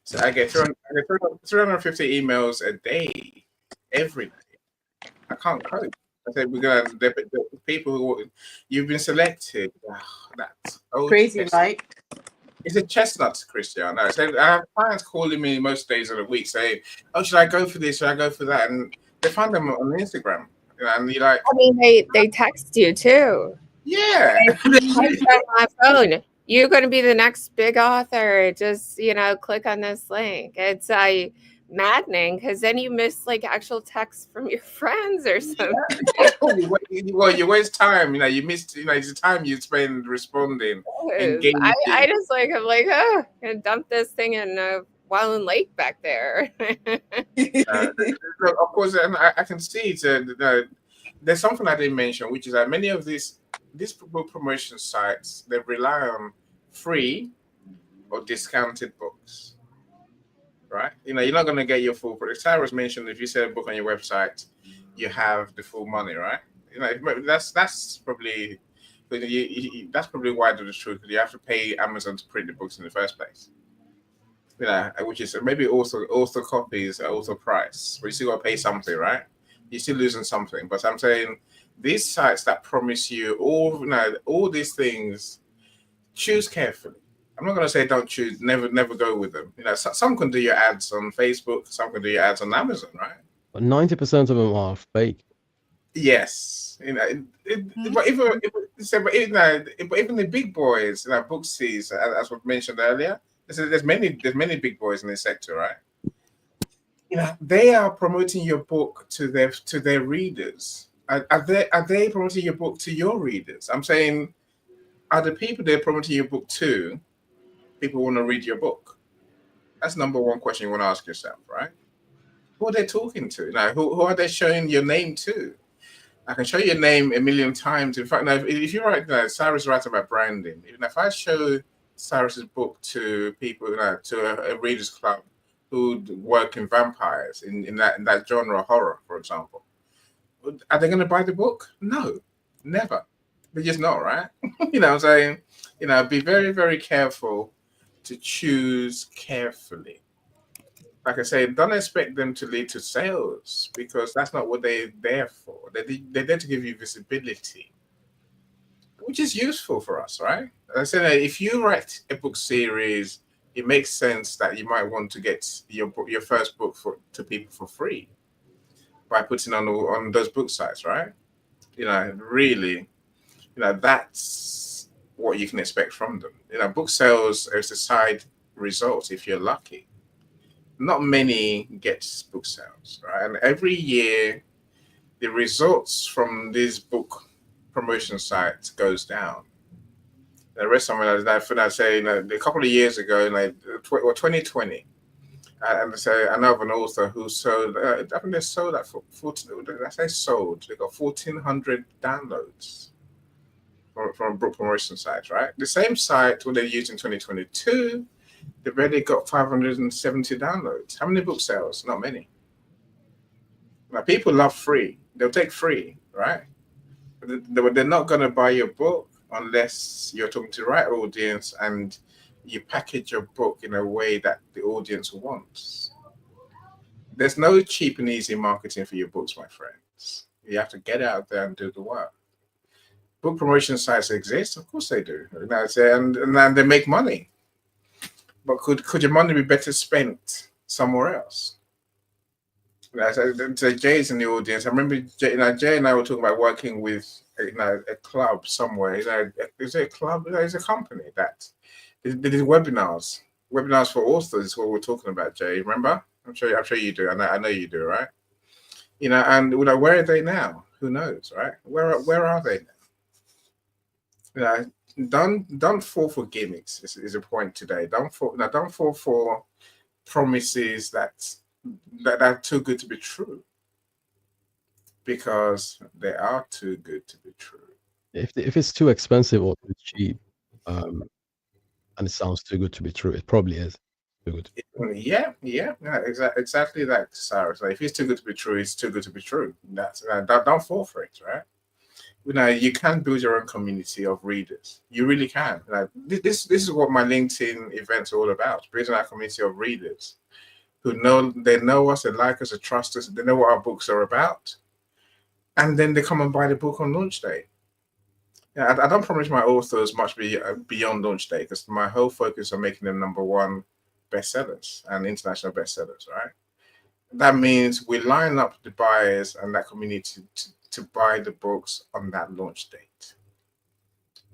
So I get 350 emails a day, every day. I can't cope. I said the people who you've been selected. That's Crazy, right? It's a chestnut, Christian. I have clients calling me most days of the week saying, "Oh, should I go for this? Should I go for that?" And they find them on Instagram, and you're like, I mean, they text you too. Yeah. Text on my phone. You're going to be the next big author. Just, click on this link. It's maddening because then you miss like actual texts from your friends or something. Well, you waste time. You missed. It's the time you spend responding. Engaging. I'm like, oh, I'm gonna dump this thing in Wildland Lake back there. Of course, and I can see it. There's something I didn't mention, which is that many of these book promotion sites, they rely on free or discounted books, right? You're not going to get your full product. Sarah's mentioned if you sell a book on your website, you have the full money, right? That's probably that's probably why the truth. You have to pay Amazon to print the books in the first place. Which is maybe also copies are also price, but you still got to pay something, right? You're still losing something. But I'm saying these sites that promise you all these things, choose carefully. I'm not going to say don't choose, never go with them. Some can do your ads on Facebook, some can do your ads on Amazon, right? But 90% of them are fake. Yes, but even the big boys, Booksies, as was mentioned earlier, there's many big boys in this sector, right? They are promoting your book to their readers. Are they promoting your book to your readers? I'm saying, are the people they're promoting your book to people who want to read your book? That's number one question you want to ask yourself, right? Who are they talking to? Who are they showing your name to? I can show your name a million times. In fact, now, if you write, Cyrus writes about branding. If I show Cyrus's book to people, to a readers club who work in vampires in that genre, horror, for example, are they going to buy the book? No, never. They're just not, right? I'm saying, be very, very careful to choose carefully. Like I say, don't expect them to lead to sales, because that's not what they're there for. They're there to give you visibility, which is useful for us, right? I said, if you write a book series, it makes sense that you might want to get your first book to people for free by putting on those book sites, right? Really, that's what you can expect from them. Book sales is a side result if you're lucky. Not many get book sales, right? And every year, the results from these book promotion sites goes down. I read something that I say, a couple of years ago, 2020, and say I know of an author who sold. I think they sold that for 14. I say sold. They got 1,400 downloads from a book promotion site, right? The same site what they used in 2022. They've already got 570 downloads. How many book sales? Not many. Now, people love free. They'll take free, right? But they're not going to buy your book unless you're talking to the right audience and you package your book in a way that the audience wants. There's no cheap and easy marketing for your books, my friends. You have to get out there and do the work. Book promotion sites exist, of course they do, and they make money. But could your money be better spent somewhere else? So Jay's in the audience. I remember Jay and I were talking about working with a club somewhere. Is it a club? It's a company that they did webinars for authors. Is what we're talking about, Jay. Remember? I'm sure you do. I know you do, right? And where are they now? Who knows, right? Where are they now? Don't fall for gimmicks. Is a point today. Don't fall for promises that are too good to be true, because they are too good to be true. If it's too expensive or too cheap, and it sounds too good to be true, it probably is too good. Yeah, exactly that, Sarah. So if it's too good to be true, it's too good to be true. Don't fall for it, right? You can build your own community of readers. You really can. This is what my LinkedIn events are all about: building our community of readers who know us, they like us, they trust us, they know what our books are about, and then they come and buy the book on launch day. I don't promise my authors much beyond launch day, because my whole focus on making them #1 bestsellers and international bestsellers, right? That means we line up the buyers and that community to buy the books on that launch date.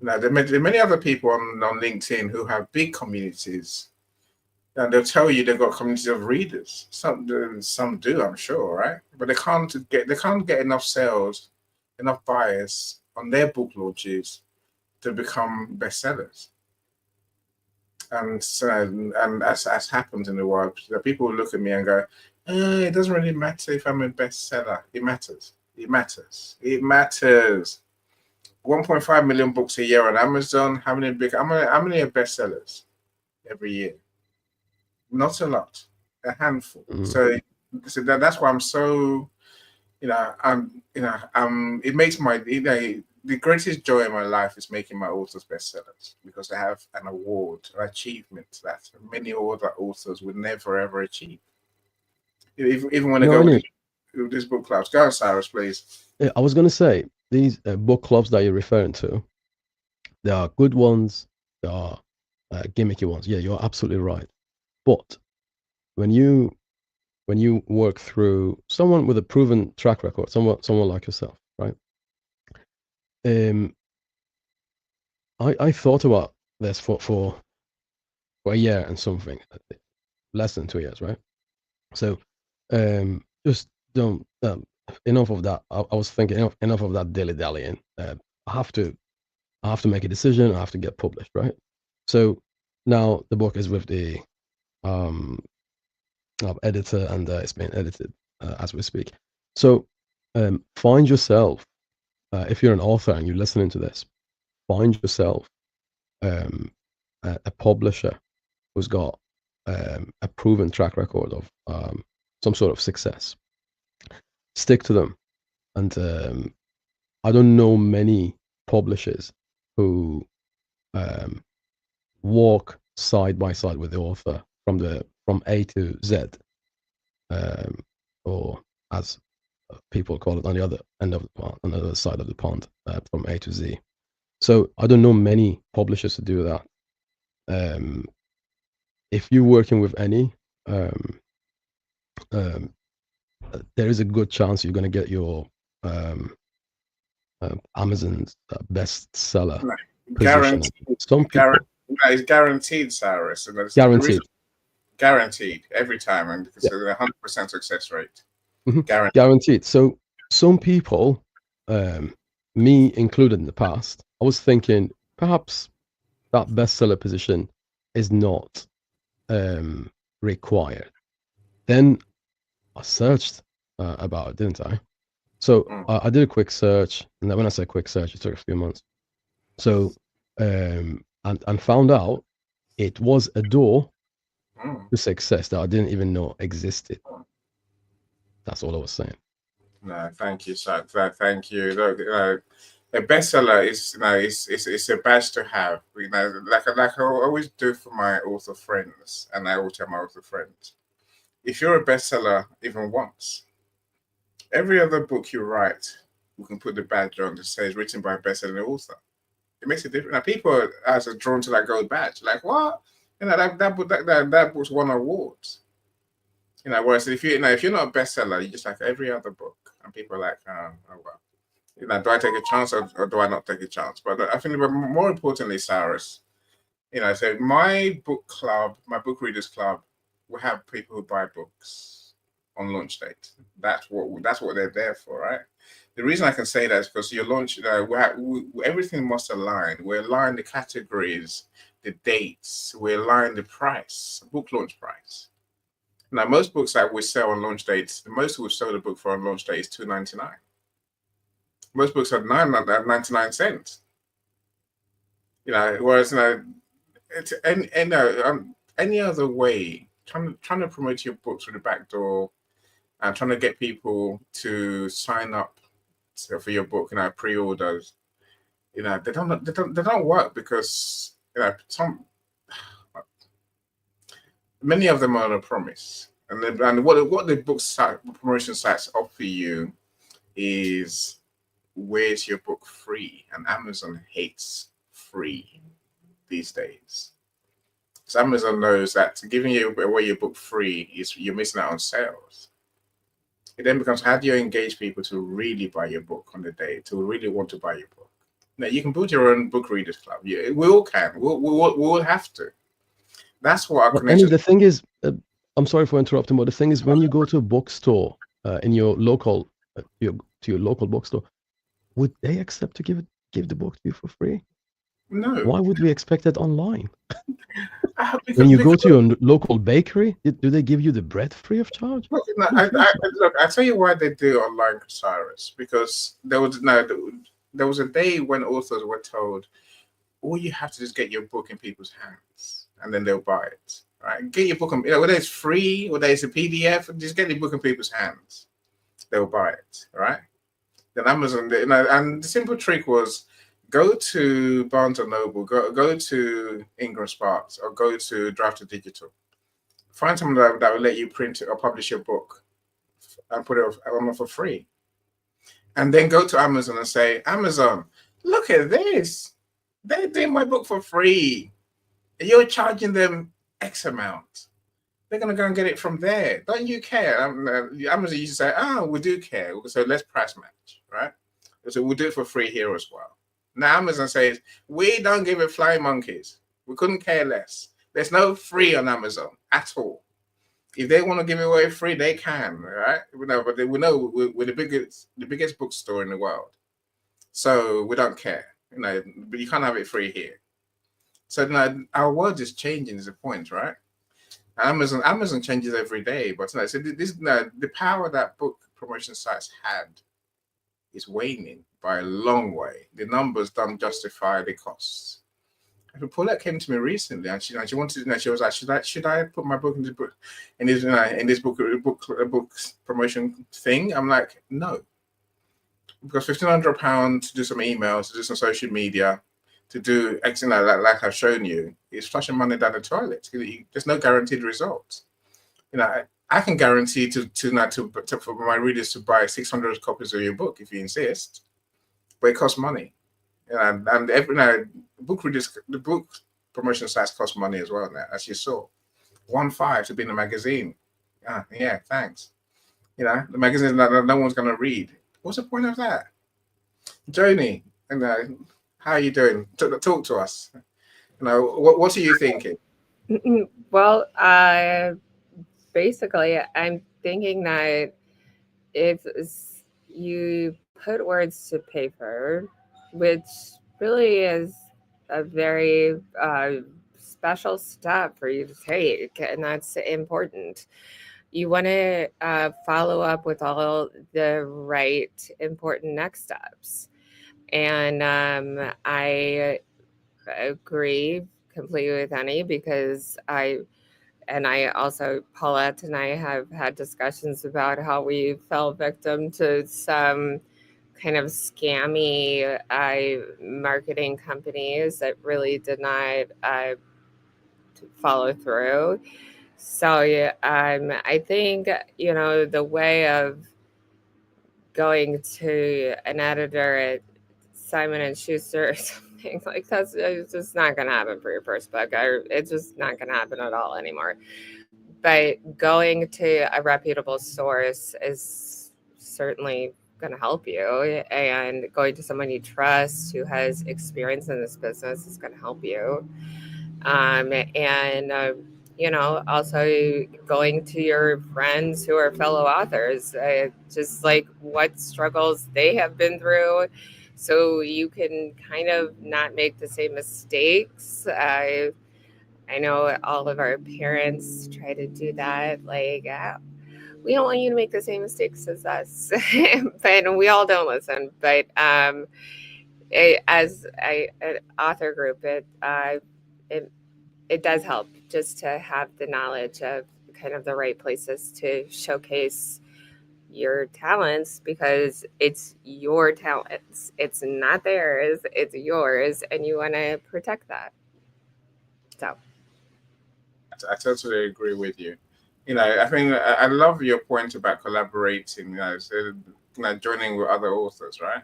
Now, there are many other people on LinkedIn who have big communities, and they'll tell you they've got communities of readers. Some do, I'm sure, right? But they can't get enough sales, enough buyers on their book launches to become bestsellers. And as happens in the world, people will look at me and go, it doesn't really matter if I'm a bestseller. It matters. It matters. It matters. 1.5 million books a year on Amazon. How many are bestsellers every year? Not a lot. A handful. Mm. So that's why I'm so It makes the greatest joy in my life is making my authors bestsellers because I have an award, an achievement that many other authors would never ever achieve. Even when I go with these book clubs. Go on, Cyrus, please. I was going to say, these book clubs that you're referring to, there are good ones, there are gimmicky ones. Yeah, you're absolutely right. But when you work through someone with a proven track record, someone like yourself, right? I thought about this for a year and something, less than 2 years, right? So just don't enough of that. I was thinking enough of that dilly dallying. I have to make a decision. I have to get published, right? So now the book is with the editor, and it's being edited as we speak. So find yourself, if you're an author and you're listening to this, find yourself a publisher who's got a proven track record of some sort of success. Stick to them. And I don't know many publishers who walk side by side with the author from A to Z, or as people call it on the other end of the pond, on the other side of the pond, from A to Z. So I don't know many publishers who do that. If you're working with any, there is a good chance you're going to get your Amazon's bestseller position. Some people, it's guaranteed, Cyrus. And guaranteed, guaranteed every time, and because there's 100% success rate. Guaranteed. So some people, me included in the past, I was thinking perhaps that bestseller position is not required. Then I searched about it, didn't I? So I did a quick search, and when I say quick search, it took a few months. So and found out it was a door to success that I didn't even know existed. That's all I was saying. No, thank you, sir. Thank you. Look, a bestseller is, it's a badge to have. Like I always do for my author friends, and I always tell my author friends, if you're a bestseller even once, every other book you write, we can put the badge on that says written by a bestselling author. It makes a difference. Now people are drawn to that gold badge. Like, what? That book's won awards. Whereas if you're not a bestseller, you're just like every other book, and people are like, oh well, do I take a chance or do I not take a chance? But I think more importantly, Cyrus, so my book club, my book readers club, will have people who buy books on launch date. That's what they're there for, right? The reason I can say that is because your launch, everything must align. We align the categories, the dates, we align the price, book launch price. Now, most books that we sell on launch dates, the most we've sold a book for on launch date is $2.99. Most books are 99 cents. Whereas it's any other way, trying to promote your books through the back door and trying to get people to sign up for your book, pre-orders, they don't work because many of them are on a promise. And what the book promotion sites offer you is, where's your book free? And Amazon hates free these days. So Amazon knows that giving you away your book free you're missing out on sales. It then becomes, how do you engage people to really buy your book on the day, to really want to buy your book? Now you can build your own book readers club. We all can. We'll have to. That's what our connection. The thing is, I'm sorry for interrupting, but the thing is, when you go to a bookstore in your local, to your local bookstore, would they accept to give the book to you for free? No. Why would we expect that online? When you go to your local bakery, do they give you the bread free of charge? Look, I tell you why they do online, Cyrus. Because there was a day when authors were told, all you have to do is get your book in people's hands, and then they'll buy it. Right? Get your book, whether it's free, whether it's a PDF, just get your book in people's hands. they'll buy it, right? Then Amazon, and the simple trick was go to Barnes and Noble, go to Ingram Sparks, or go to Draft to Digital. Find someone that will let you print or publish your book and put it on for free. And then go to Amazon and say, Amazon, look at this. They're doing my book for free. You're charging them X amount. They're going to go and get it from there. Don't you care? Amazon used to say, oh, we do care. So let's price match, right? So we'll do it for free here as well. Now Amazon says, we don't give a flying monkeys. We couldn't care less. There's no free on Amazon at all. If they want to give it away free, they can, right? We know, but we know we're the biggest bookstore in the world. So we don't care, but you can't have it free here. So our world is changing is the point, right? Amazon changes every day, but so this the power that book promotion sites had is waning by a long way. The numbers don't justify the costs. And Paulette came to me recently, and she wanted to know. She was like, should I put my book in this book promotion thing? I'm like, no, because £1,500 to do some emails, to do some social media, to do X, like I've shown you, is flushing money down the toilet. There's no guaranteed results. I can guarantee for my readers to buy 600 copies of your book if you insist, but it costs money. And every book readers, the book promotion sites cost money as well now, as you saw. 1.5 to be in the magazine. Yeah, thanks. The magazine that no one's going to read. What's the point of that? Joni, how are you doing? Talk to us. What are you thinking? Well, basically, I'm thinking that if you put words to paper, which really is a very special step for you to take, and that's important. You want to follow up with all the right important next steps. And I agree completely with Annie, because I also, Paulette and I have had discussions about how we fell victim to some kind of scammy marketing companies that really did not follow through. So I think, the way of going to an editor at Simon and Schuster or something like that's it's just not going to happen for your first book. It's just not going to happen at all anymore. But going to a reputable source is certainly going to help you, and going to someone you trust who has experience in this business is going to help you. And also going to your friends who are fellow authors, just like what struggles they have been through, so you can kind of not make the same mistakes. I know all of our parents try to do that, like, we don't want you to make the same mistakes as us, but we all don't listen. But as an author group, it does help just to have the knowledge of kind of the right places to showcase your talents, because it's your talents. It's not theirs, it's yours, and you want to protect that. So I totally agree with you. I think I love your point about collaborating, joining with other authors, right?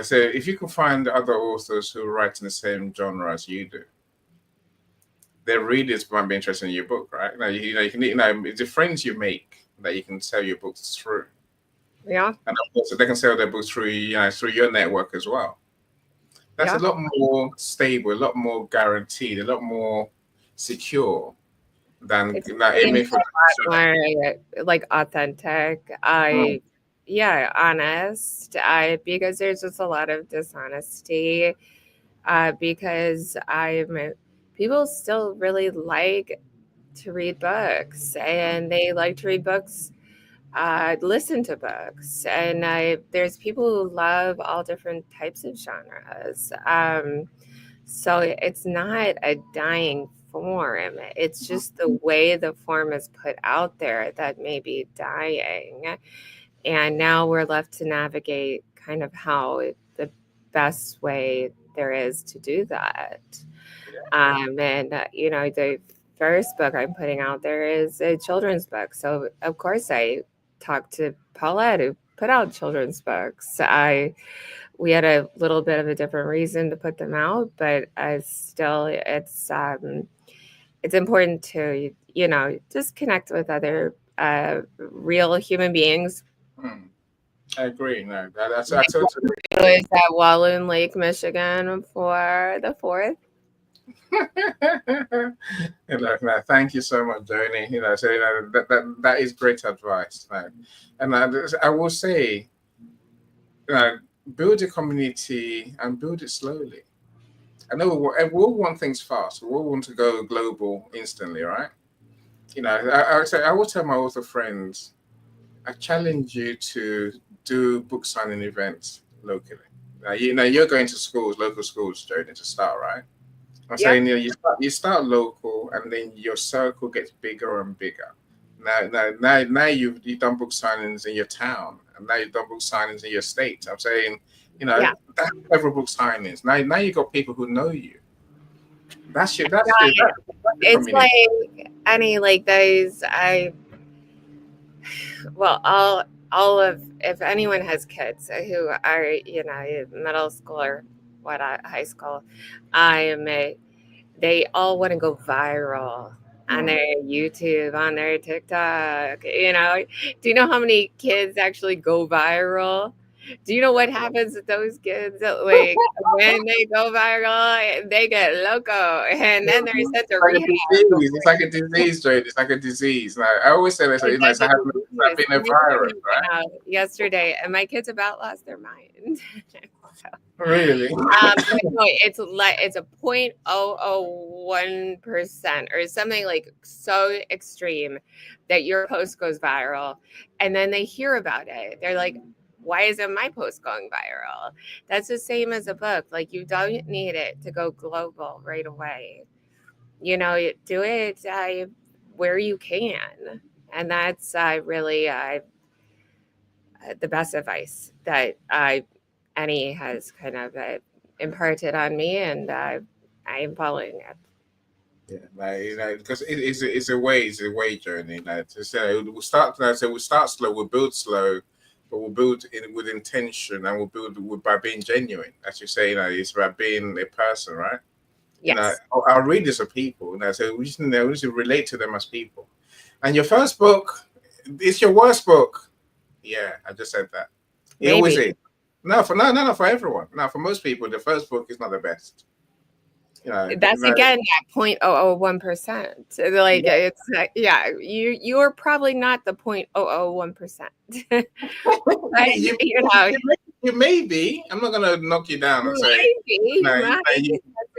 So if you can find other authors who write in the same genre as you do, their readers might be interested in your book, right? You can, it's the friends you make that you can sell your books through. Yeah. And of course, they can sell their books through, through your network as well. That's a lot more stable, a lot more guaranteed, a lot more secure than aiming for a lot more like authentic. Honest. Because there's just a lot of dishonesty. Because people still really like to read books, and they like to read books, listen to books, and there's people who love all different types of genres. So it's not a dying form. It's just the way the form is put out there that may be dying. And now we're left to navigate kind of how the best way there is to do that. And the first book I'm putting out there is a children's book. So of course I talked to Paulette, who put out children's books. We had a little bit of a different reason to put them out, but still it's important to just connect with other real human beings. I agree. No, I totally It was at Walloon Lake, Michigan for the 4th. Thank you so much, Joni. That is great advice. And I will say, build a community and build it slowly. I know we all want things fast. We all want to go global instantly, right? I will tell my author friends, I challenge you to do book signing events locally. You're going to schools, local schools, Joni, to start, right? I'm saying, you start local, and then your circle gets bigger and bigger. Now you've done book signings in your town, and now you've done book signings in your state. I'm saying, that's several book signings. Now you got people who know you. That's your it's community. like those all of, if anyone has kids who are middle school or high school, they all want to go viral on their YouTube, on their TikTok. Do you know how many kids actually go viral? Do you know what happens with those kids? Like when they go viral, they get loco, and then they're sent to rehab. It's like a disease, Jade. It's like a disease. I always say this. It's been a virus, right? Yesterday, and my kids about lost their mind. Really? It's a 0.001% or something like so extreme that your post goes viral, and then they hear about it. They're like, why isn't my post going viral? That's the same as a book. Like, you don't need it to go global right away. Do it where you can. And that's really the best advice that Annie has kind of imparted on me, and I am following it. Yeah, because it's a way journey. We'll start slow, we'll build slow, but we'll build with intention, and we'll build by being genuine. As you say, it's about being a person, right? Yes. Our readers are people. So we just relate to them as people. And your first book, it's your worst book. Yeah, I just said that. It always is. No, for everyone. No, for most people, the first book is not the best. That's again that 0.001%. Like it's you're probably not the 0.001%. You may be. I'm not gonna knock you down and say that's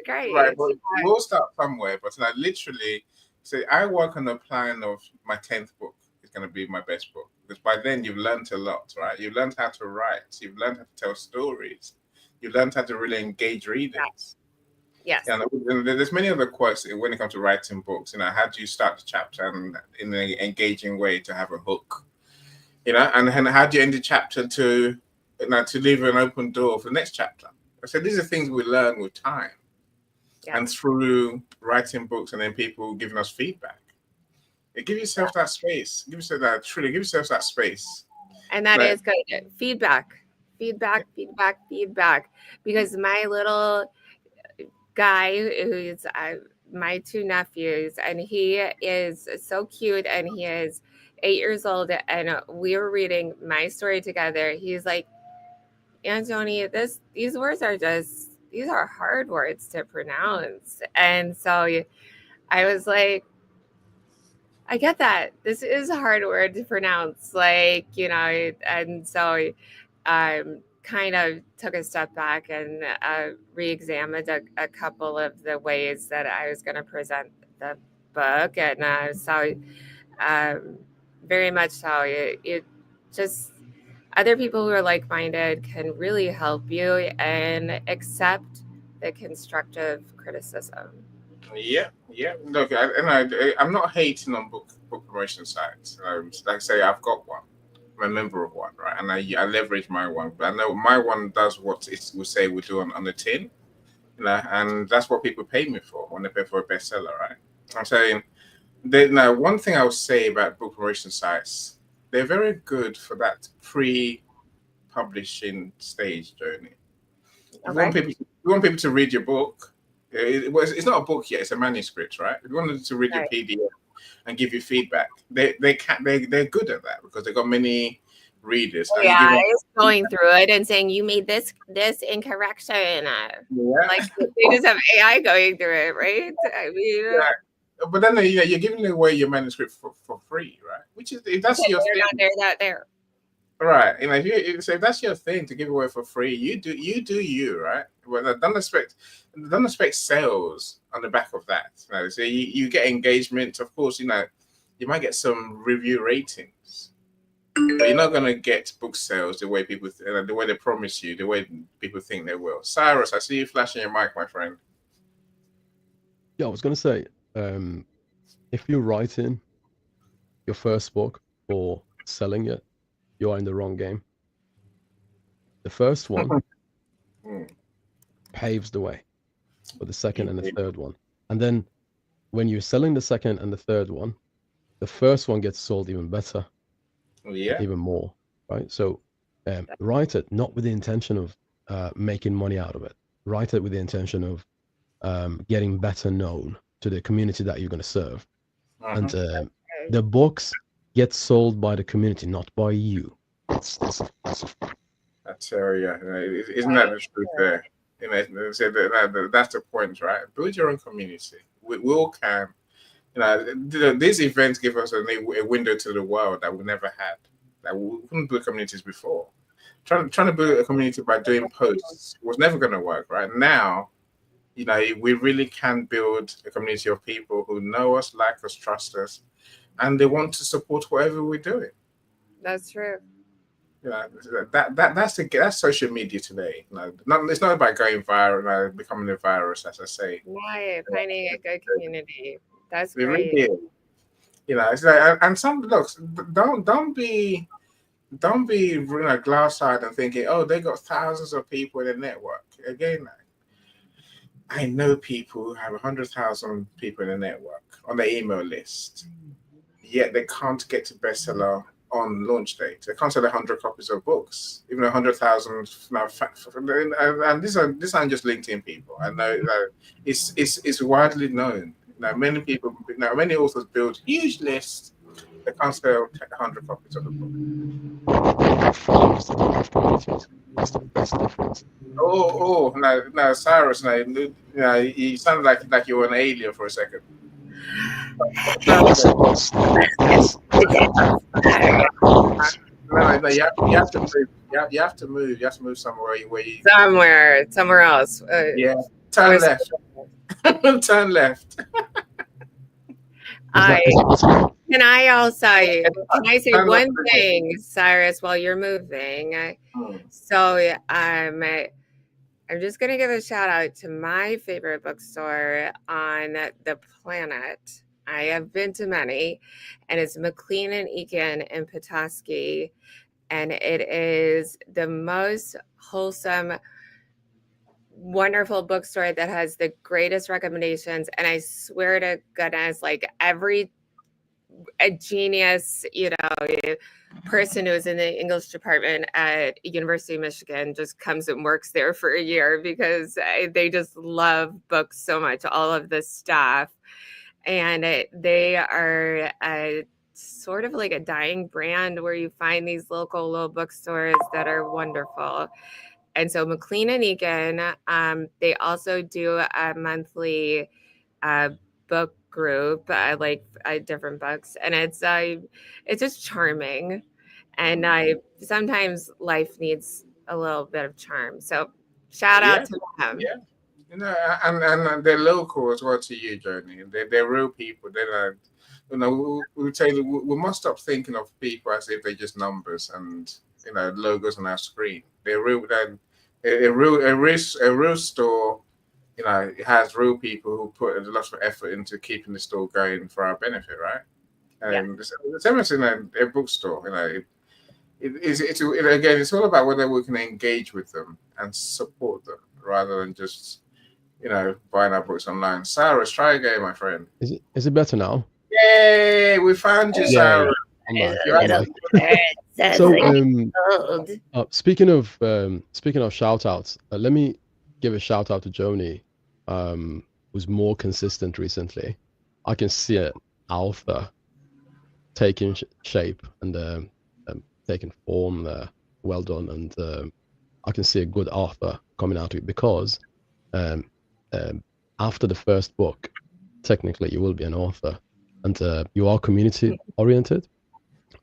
great. Right, but we'll start somewhere. But literally, say I work on a plan of my 10th book is gonna be my best book, because by then you've learned a lot, right? You've learned how to write. You've learned how to tell stories. You've learned how to really engage readers. Yes. And there's many other quotes when it comes to writing books. How do you start the chapter in an engaging way to have a hook? And how do you end the chapter to leave an open door for the next chapter? So these are things we learn with time, and through writing books, and then people giving us feedback. Give yourself that space. Give yourself that space. And that is good. Feedback. Because my little guy, who's my two nephews, and he is so cute, and he is 8 years old, and we were reading my story together. He's like, Anthony, these words these are hard words to pronounce. And so I was like, I get that. This is a hard word to pronounce, and so kind of took a step back and re-examined a couple of the ways that I was going to present the book. And so very much so, it just, other people who are like-minded can really help you and accept the constructive criticism. Yeah. Look, I'm not hating on book promotion sites. Like I say, I've got one. I'm a member of one, right? And I leverage my one, but I know my one does what it will say we do on the tin, and that's what people pay me for when they pay for a bestseller, right? I'm saying now one thing I would say about book promotion sites, they're very good for that pre-publishing stage journey. You want people, you want people to read your book. It's not a book yet; it's a manuscript, right? If you want them to read your PDF and give you feedback, they're good at that because they've got many readers. And you give them, it's going through it and saying you made this incorrection. Like they just have AI going through it, right? I mean, but then you're giving away your manuscript for free, right? Which is if that's your thing. they're not there. Right, if that's your thing to give away for free, you do you, right? Well, don't expect sales on the back of that. So you get engagement, of course. You might get some review ratings, but you're not gonna get book sales the way people the way they promise you, the way people think they will. Cyrus, I see you flashing your mic, my friend. Yeah, I was gonna say, if you're writing your first book or selling it, you are in the wrong game. The first one paves the way for the second and the third one. And then when you're selling the second and the third one, the first one gets sold even better, even more, right? So write it not with the intention of making money out of it. Write it with the intention of getting better known to the community that you're going to serve. And the books get sold by the community, not by you. That's isn't that the truth there? That's the point, right? Build your own community. We all can. These events give us a window to the world that we never had. That we couldn't build communities before. Trying to build a community by doing posts was never going to work, right? Now, we really can build a community of people who know us, like us, trust us, and they want to support whatever we're doing. That's true. That's social media today. It's not about going viral, becoming a virus, as I say. Right, finding a good community. That's We great. really is. It's like, and some looks don't be glass-eyed and thinking, oh, they got thousands of people in a network. Again, I know people who have 100,000 people in a network on their email list, yet they can't get to bestseller on launch date. They can't sell 100 copies of books, even 100,000. And these aren't just LinkedIn people. I know that it's widely known. Many people, many authors build huge lists. They can't sell 100 copies of the book. No, Cyrus, you sound like you were an alien for a second. No, you have to move. You have to move. You have to move somewhere somewhere else. Turn left. Turn left. Can I say one thing, Cyrus, while you're moving? So I'm just going to give a shout out to my favorite bookstore on the planet. I have been to many, and it's McLean and Eakin in Petoskey, and it is the most wholesome, wonderful bookstore that has the greatest recommendations. And I swear to goodness, like a genius, person who's in the English department at University of Michigan just comes and works there for a year because they just love books so much, all of the staff. And they are sort of like a dying brand where you find these local little bookstores that are wonderful. And so McLean and Eakin, they also do a monthly book group, like different books, and it's just charming. And sometimes life needs a little bit of charm. So shout out to them. Yeah. And they're local as well to you, Joni. They're real people. They're we tell you we must stop thinking of people as if they're just numbers and logos on our screen. They're real. A real store. It has real people who put a lot of effort into keeping the store going for our benefit, right? And the same as in a bookstore. again, it's all about whether we can engage with them and support them rather than just, buying our books online. Cyrus, try again, my friend. Is it better now? Yay! We found you, Cyrus. I'm back. So, speaking of shout outs, let me give a shout out to Joni, who's more consistent recently. I can see an alpha taking shape and taking form there. Well done, and I can see a good author coming out of it because after the first book, technically you will be an author, and you are community oriented.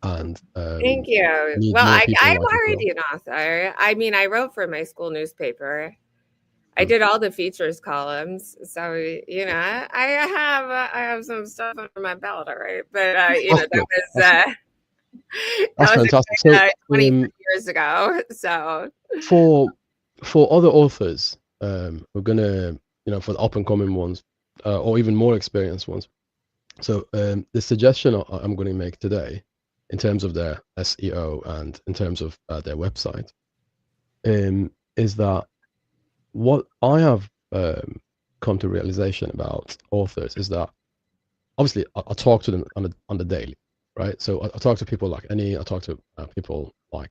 And thank you. Well, I'm already an author. I mean, I wrote for my school newspaper. I did all the features columns, so I have some stuff under my belt, all right. But that was fantastic. 20 years ago. So for other authors, we're gonna for the up and coming ones, or even more experienced ones. So the suggestion I'm going to make today, in terms of their SEO and in terms of their website, is that what I have come to realization about authors is that obviously I talk to them on the daily, right? So I talk to people like Annie, I talk to people like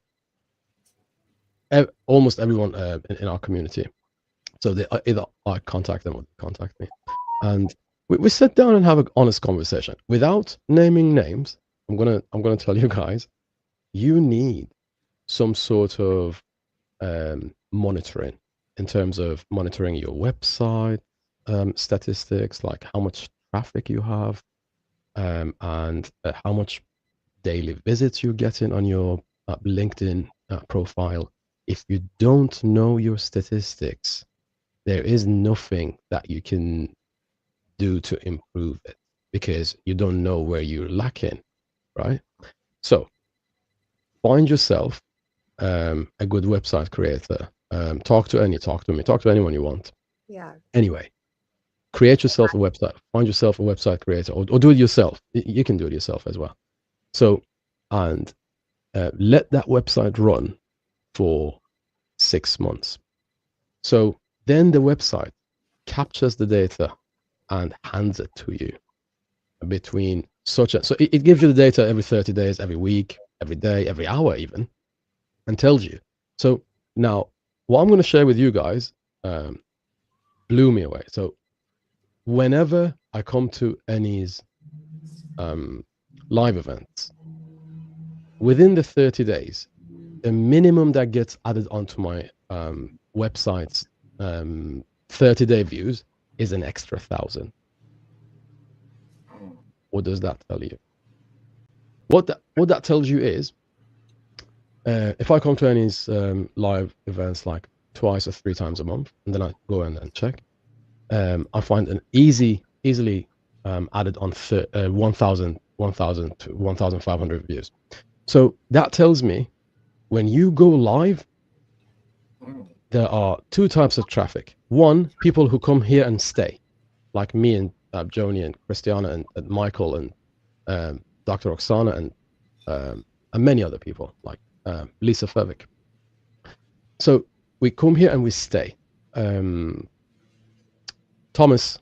almost everyone in our community. So they either I contact them or they contact me, and we sit down and have an honest conversation without naming names. I'm gonna tell you guys, you need some sort of monitoring in terms of monitoring your website statistics, like how much traffic you have, and how much daily visits you're getting on your LinkedIn profile. If you don't know your statistics, there is nothing that you can do to improve it because you don't know where you're lacking, right? So find yourself a good website creator. Talk to me, talk to anyone you want. Yeah. Anyway, create yourself a website. Find yourself a website creator, or do it yourself. You can do it yourself as well. So, and let that website run for 6 months. So then the website captures the data and hands it to you between so it gives you the data every 30 days, every week, every day, every hour even, and tells you. So now what I'm going to share with you guys blew me away. So whenever I come to Annie's live events, within the 30 days, the minimum that gets added onto my website's 30-day views is an extra 1,000. What does that tell you? What that tells you is, if I come to Annie's live events like twice or 3 times a month, and then I go in and check, I find an easily added on 1,000 to 1,500 views. So that tells me when you go live, there are 2 types of traffic. One, people who come here and stay, like me and Joni and Christiana and Michael and Dr. Oksana and many other people like Lisa Fevik. So we come here and we stay. Thomas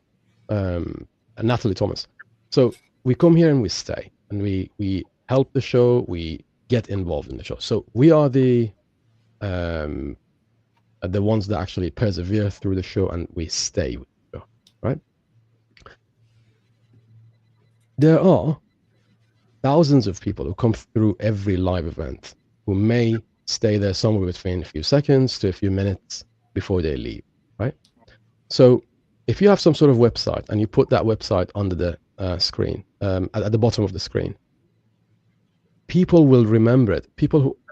and Natalie Thomas. So we come here and we stay, and we help the show. We get involved in the show. So we are the ones that actually persevere through the show, and we stay with the show, right? There are thousands of people who come through every live event who may stay there somewhere between a few seconds to a few minutes before they leave, right? So if you have some sort of website and you put that website under the screen, at the bottom of the screen, people will remember it.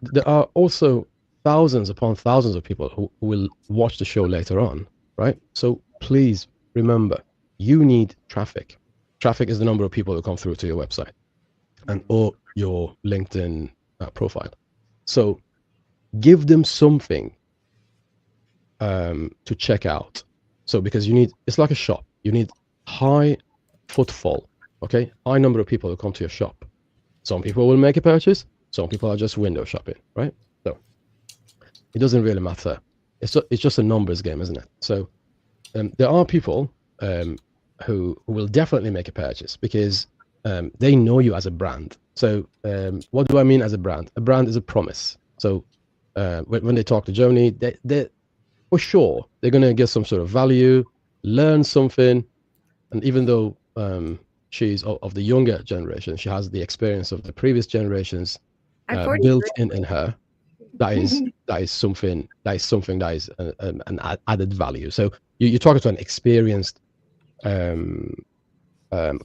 There are also thousands upon thousands of people who will watch the show later on, right? So please remember, you need traffic. Traffic is the number of people who come through to your website or your LinkedIn profile. So give them something to check out. So because it's like a shop. You need high footfall, okay? High number of people who come to your shop. Some people will make a purchase. Some people are just window shopping, right? So it doesn't really matter. It's just a numbers game, isn't it? So there are people who will definitely make a purchase because they know you as a brand. So what do I mean as a brand? A brand is a promise. So when they talk to Germany, they for sure they're going to get some sort of value, learn something, and even though she's of the younger generation, she has the experience of the previous generations I'm built 43. in her. That is something that is an added value. So you're talking to an experienced,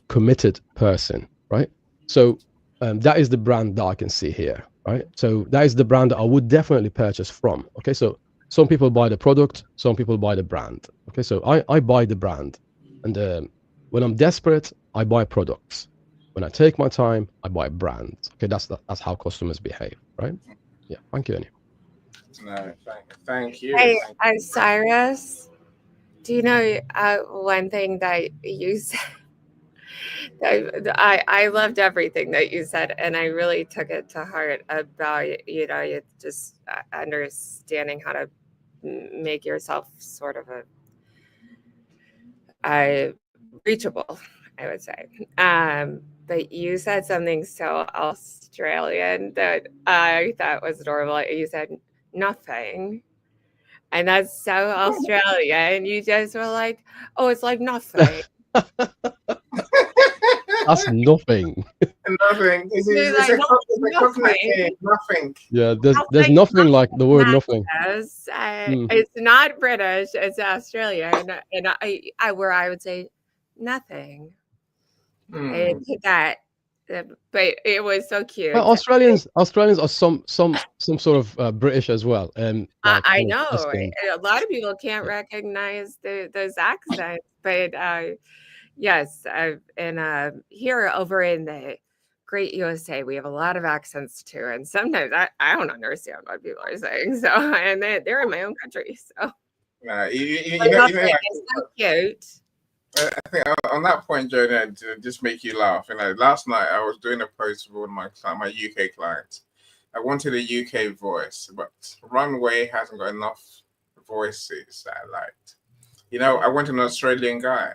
committed person, right? So that is the brand that I can see here, right? So that is the brand that I would definitely purchase from. Okay, so some people buy the product, some people buy the brand. Okay, so I buy the brand, and when I'm desperate, I buy products. When I take my time, I buy brands. Okay, that's how customers behave, right? Yeah, thank you, Annie. No, thank you. Hey, Cyrus, do you know one thing that you said? I loved everything that you said, and I really took it to heart about you just understanding how to make yourself sort of a reachable, I would say. But you said something so Australian that I thought was normal. You said nothing. And that's so Australian. You just were like, oh, it's like nothing. That's nothing. Nothing. It's Like, a coconut thing. Nothing. Yeah, there's nothing like the word nothing. It's not British, it's Australian, and I where I would say nothing. That, but it was so cute. Well, Australians are some sort of British as well. Like I kind of know Western. a lot of people can't recognize those accents, but yes, and here over in the great USA, we have a lot of accents too, and sometimes I don't understand what people are saying. So, and they're in my own country, so. It's so cute. I think on that point, Jonah, to just make you laugh. Last night I was doing a post for one of my UK clients. I wanted a UK voice, but Runway hasn't got enough voices that I liked. I wanted an Australian guy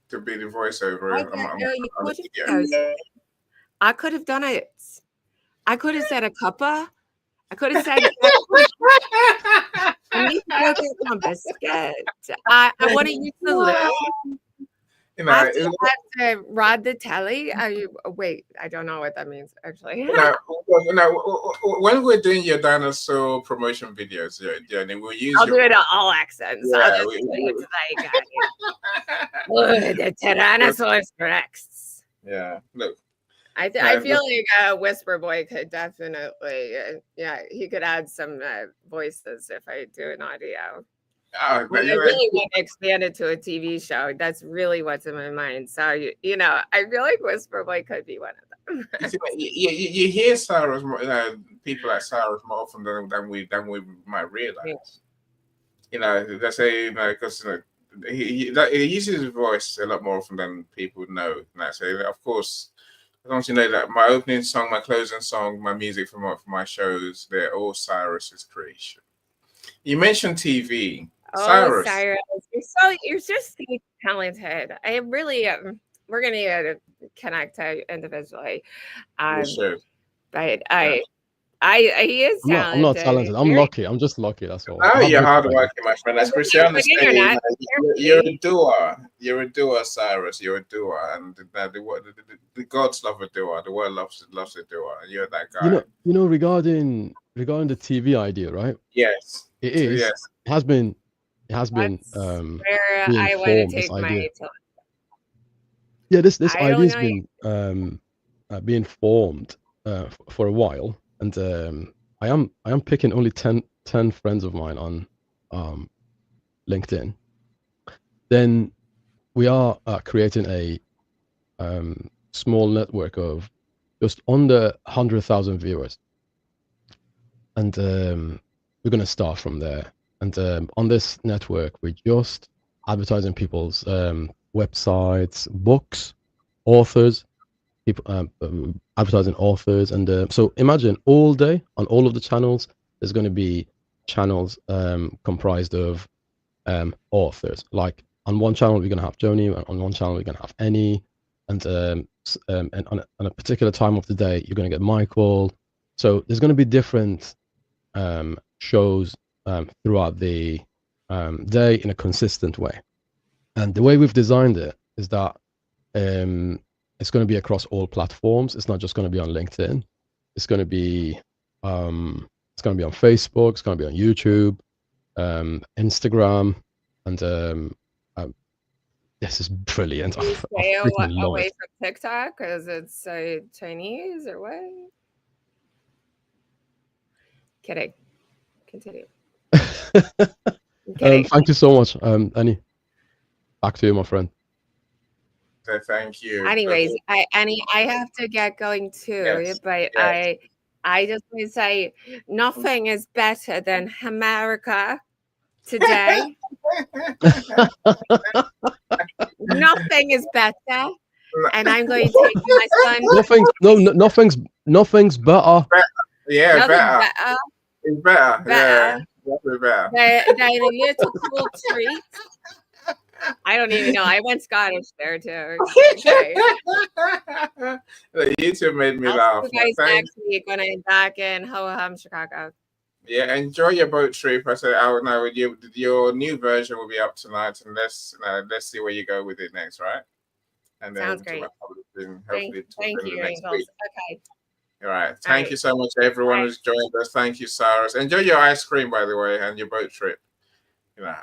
to be the voiceover. I could have done it. I could have said a cuppa. I could have said I need to go get some biscuit. I want to use the loo. I have to rod the telly. Wait, I don't know what that means actually. When we're doing your dinosaur promotion videos, Jenny, we'll use. I'll do it in all accents. Yeah, I'll just the Tyrannosaurus Rex. Yeah, look. I feel like Whisper Boy could definitely, he could add some voices if I do an audio. I really want to expand it to a TV show. That's really what's in my mind. So, I feel like Whisper Boy could be one of them. You hear Cyrus, people like Cyrus more often than we might realize. They say, because he uses his voice a lot more often than people know. And I say, of course, I don't you know that my opening song, my closing song, my music for my shows, they're all Cyrus's creation. You mentioned TV. Oh, Cyrus, you're just so talented. I really we're gonna need to connect individually. Sure. But he is talented. I'm not talented. I'm lucky. I'm just lucky. That's all. Oh, you're hard working, my friend. As Christiana said, you're a doer. You're a doer, Cyrus. You're a doer, and the gods love a doer. The world loves a doer. You're that guy. Regarding the TV idea, right? Yes, it is. Yes. It has been. Where I want to take my. Yeah, this idea has been being formed for a while. And I am picking only 10 friends of mine on LinkedIn. Then we are creating a small network of just under 100,000 viewers, and we're going to start from there. And on this network, we're just advertising people's websites, books, authors, people advertising authors, and so imagine all day on all of the channels, there's going to be channels comprised of authors. Like on one channel we're going to have Joni, on one channel we're going to have Annie, and on a particular time of the day you're going to get Michael. So there's going to be different shows throughout the day in a consistent way. And the way we've designed it is that it's going to be across all platforms. It's not just going to be on LinkedIn. It's going to be on Facebook. It's going to be on YouTube, Instagram, and this is brilliant. Do you I stay freaking love away it. from TikTok because it's Chinese or what? Kidding. Continue. I'm kidding. Thank you so much, Annie. Back to you, my friend. So thank you. Anyways, I have to get going too, Yes, but yes. I just want to say nothing is better than America today. Nothing is better. And I'm going to take my son. Nothing's better. Yeah, Nothing better. It's better. Better. Yeah, definitely better. Than a little cool treat. I don't even know. I went Scottish there too. Okay. The YouTube made me laugh. See you guys next week when I'm back in Ho-Hum, Chicago. Yeah, enjoy your boat trip. I said, I would know your new version will be up tonight, and let's see where you go with it next, right? And then sounds great. Thank you. Next week. Okay. All right. Thank you so much, everyone who's joined us. Thank you, Cyrus. Enjoy your ice cream, by the way, and your boat trip. You know,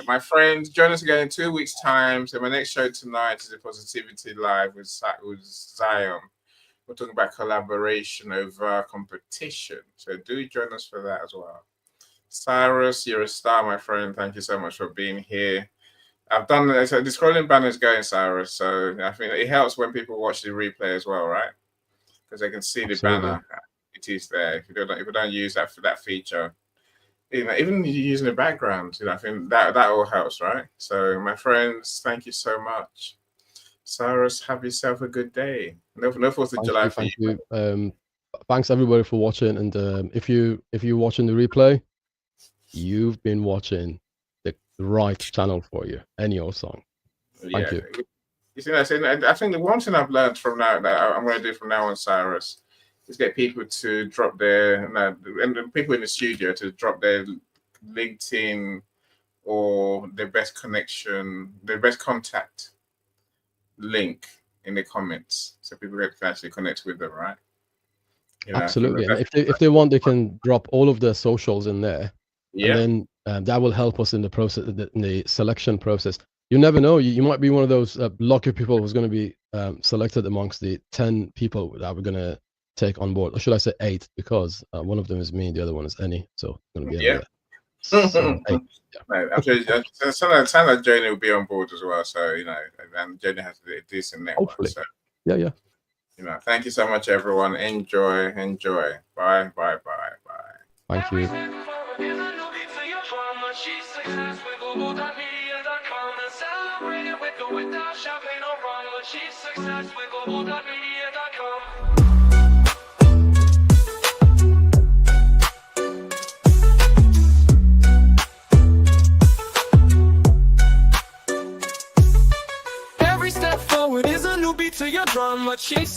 my friends, join us again in 2 weeks' time. So my next show tonight is a Positivity Live with Zion. We're talking about collaboration over competition. So do join us for that as well. Cyrus, you're a star, my friend. Thank you so much for being here. I've done the scrolling banner's going, Cyrus. So I think it helps when people watch the replay as well, right? Because they can see the banner. It is there. If you don't use that for that feature, even using the background, I think that all helps, right? So my friends, thank you so much. Cyrus, have yourself a good day. No 4th of July for you. Thanks everybody for watching, and if you're watching the replay, you've been watching the right channel for you. Any old song. Thank you. You see, I think the one thing I've learned from now that I'm going to do from now on, Cyrus, is get people to drop and people in the studio to drop their LinkedIn or their best connection, their best contact link in the comments, so people can actually connect with them, right? Absolutely. And if they want, they can drop all of their socials in there. Yeah. And then that will help us in the process, in the selection process. You never know. You might be one of those lucky people who's going to be selected amongst the 10 people that we're going to take on board. Or should I say 8? Because one of them is me, the other one is Annie. So it's going to be Annie. So, 8. Right, I'm sure it sounds like Joni will be on board as well. So, and Joni has a decent network. Hopefully. So, yeah. Thank you so much, everyone. Enjoy. Bye. Thank you. She's success with Global.Media.com and celebrate it with or without champagne or rum. She's success with Global.Media.com. Every step forward is a new beat to your drum. She's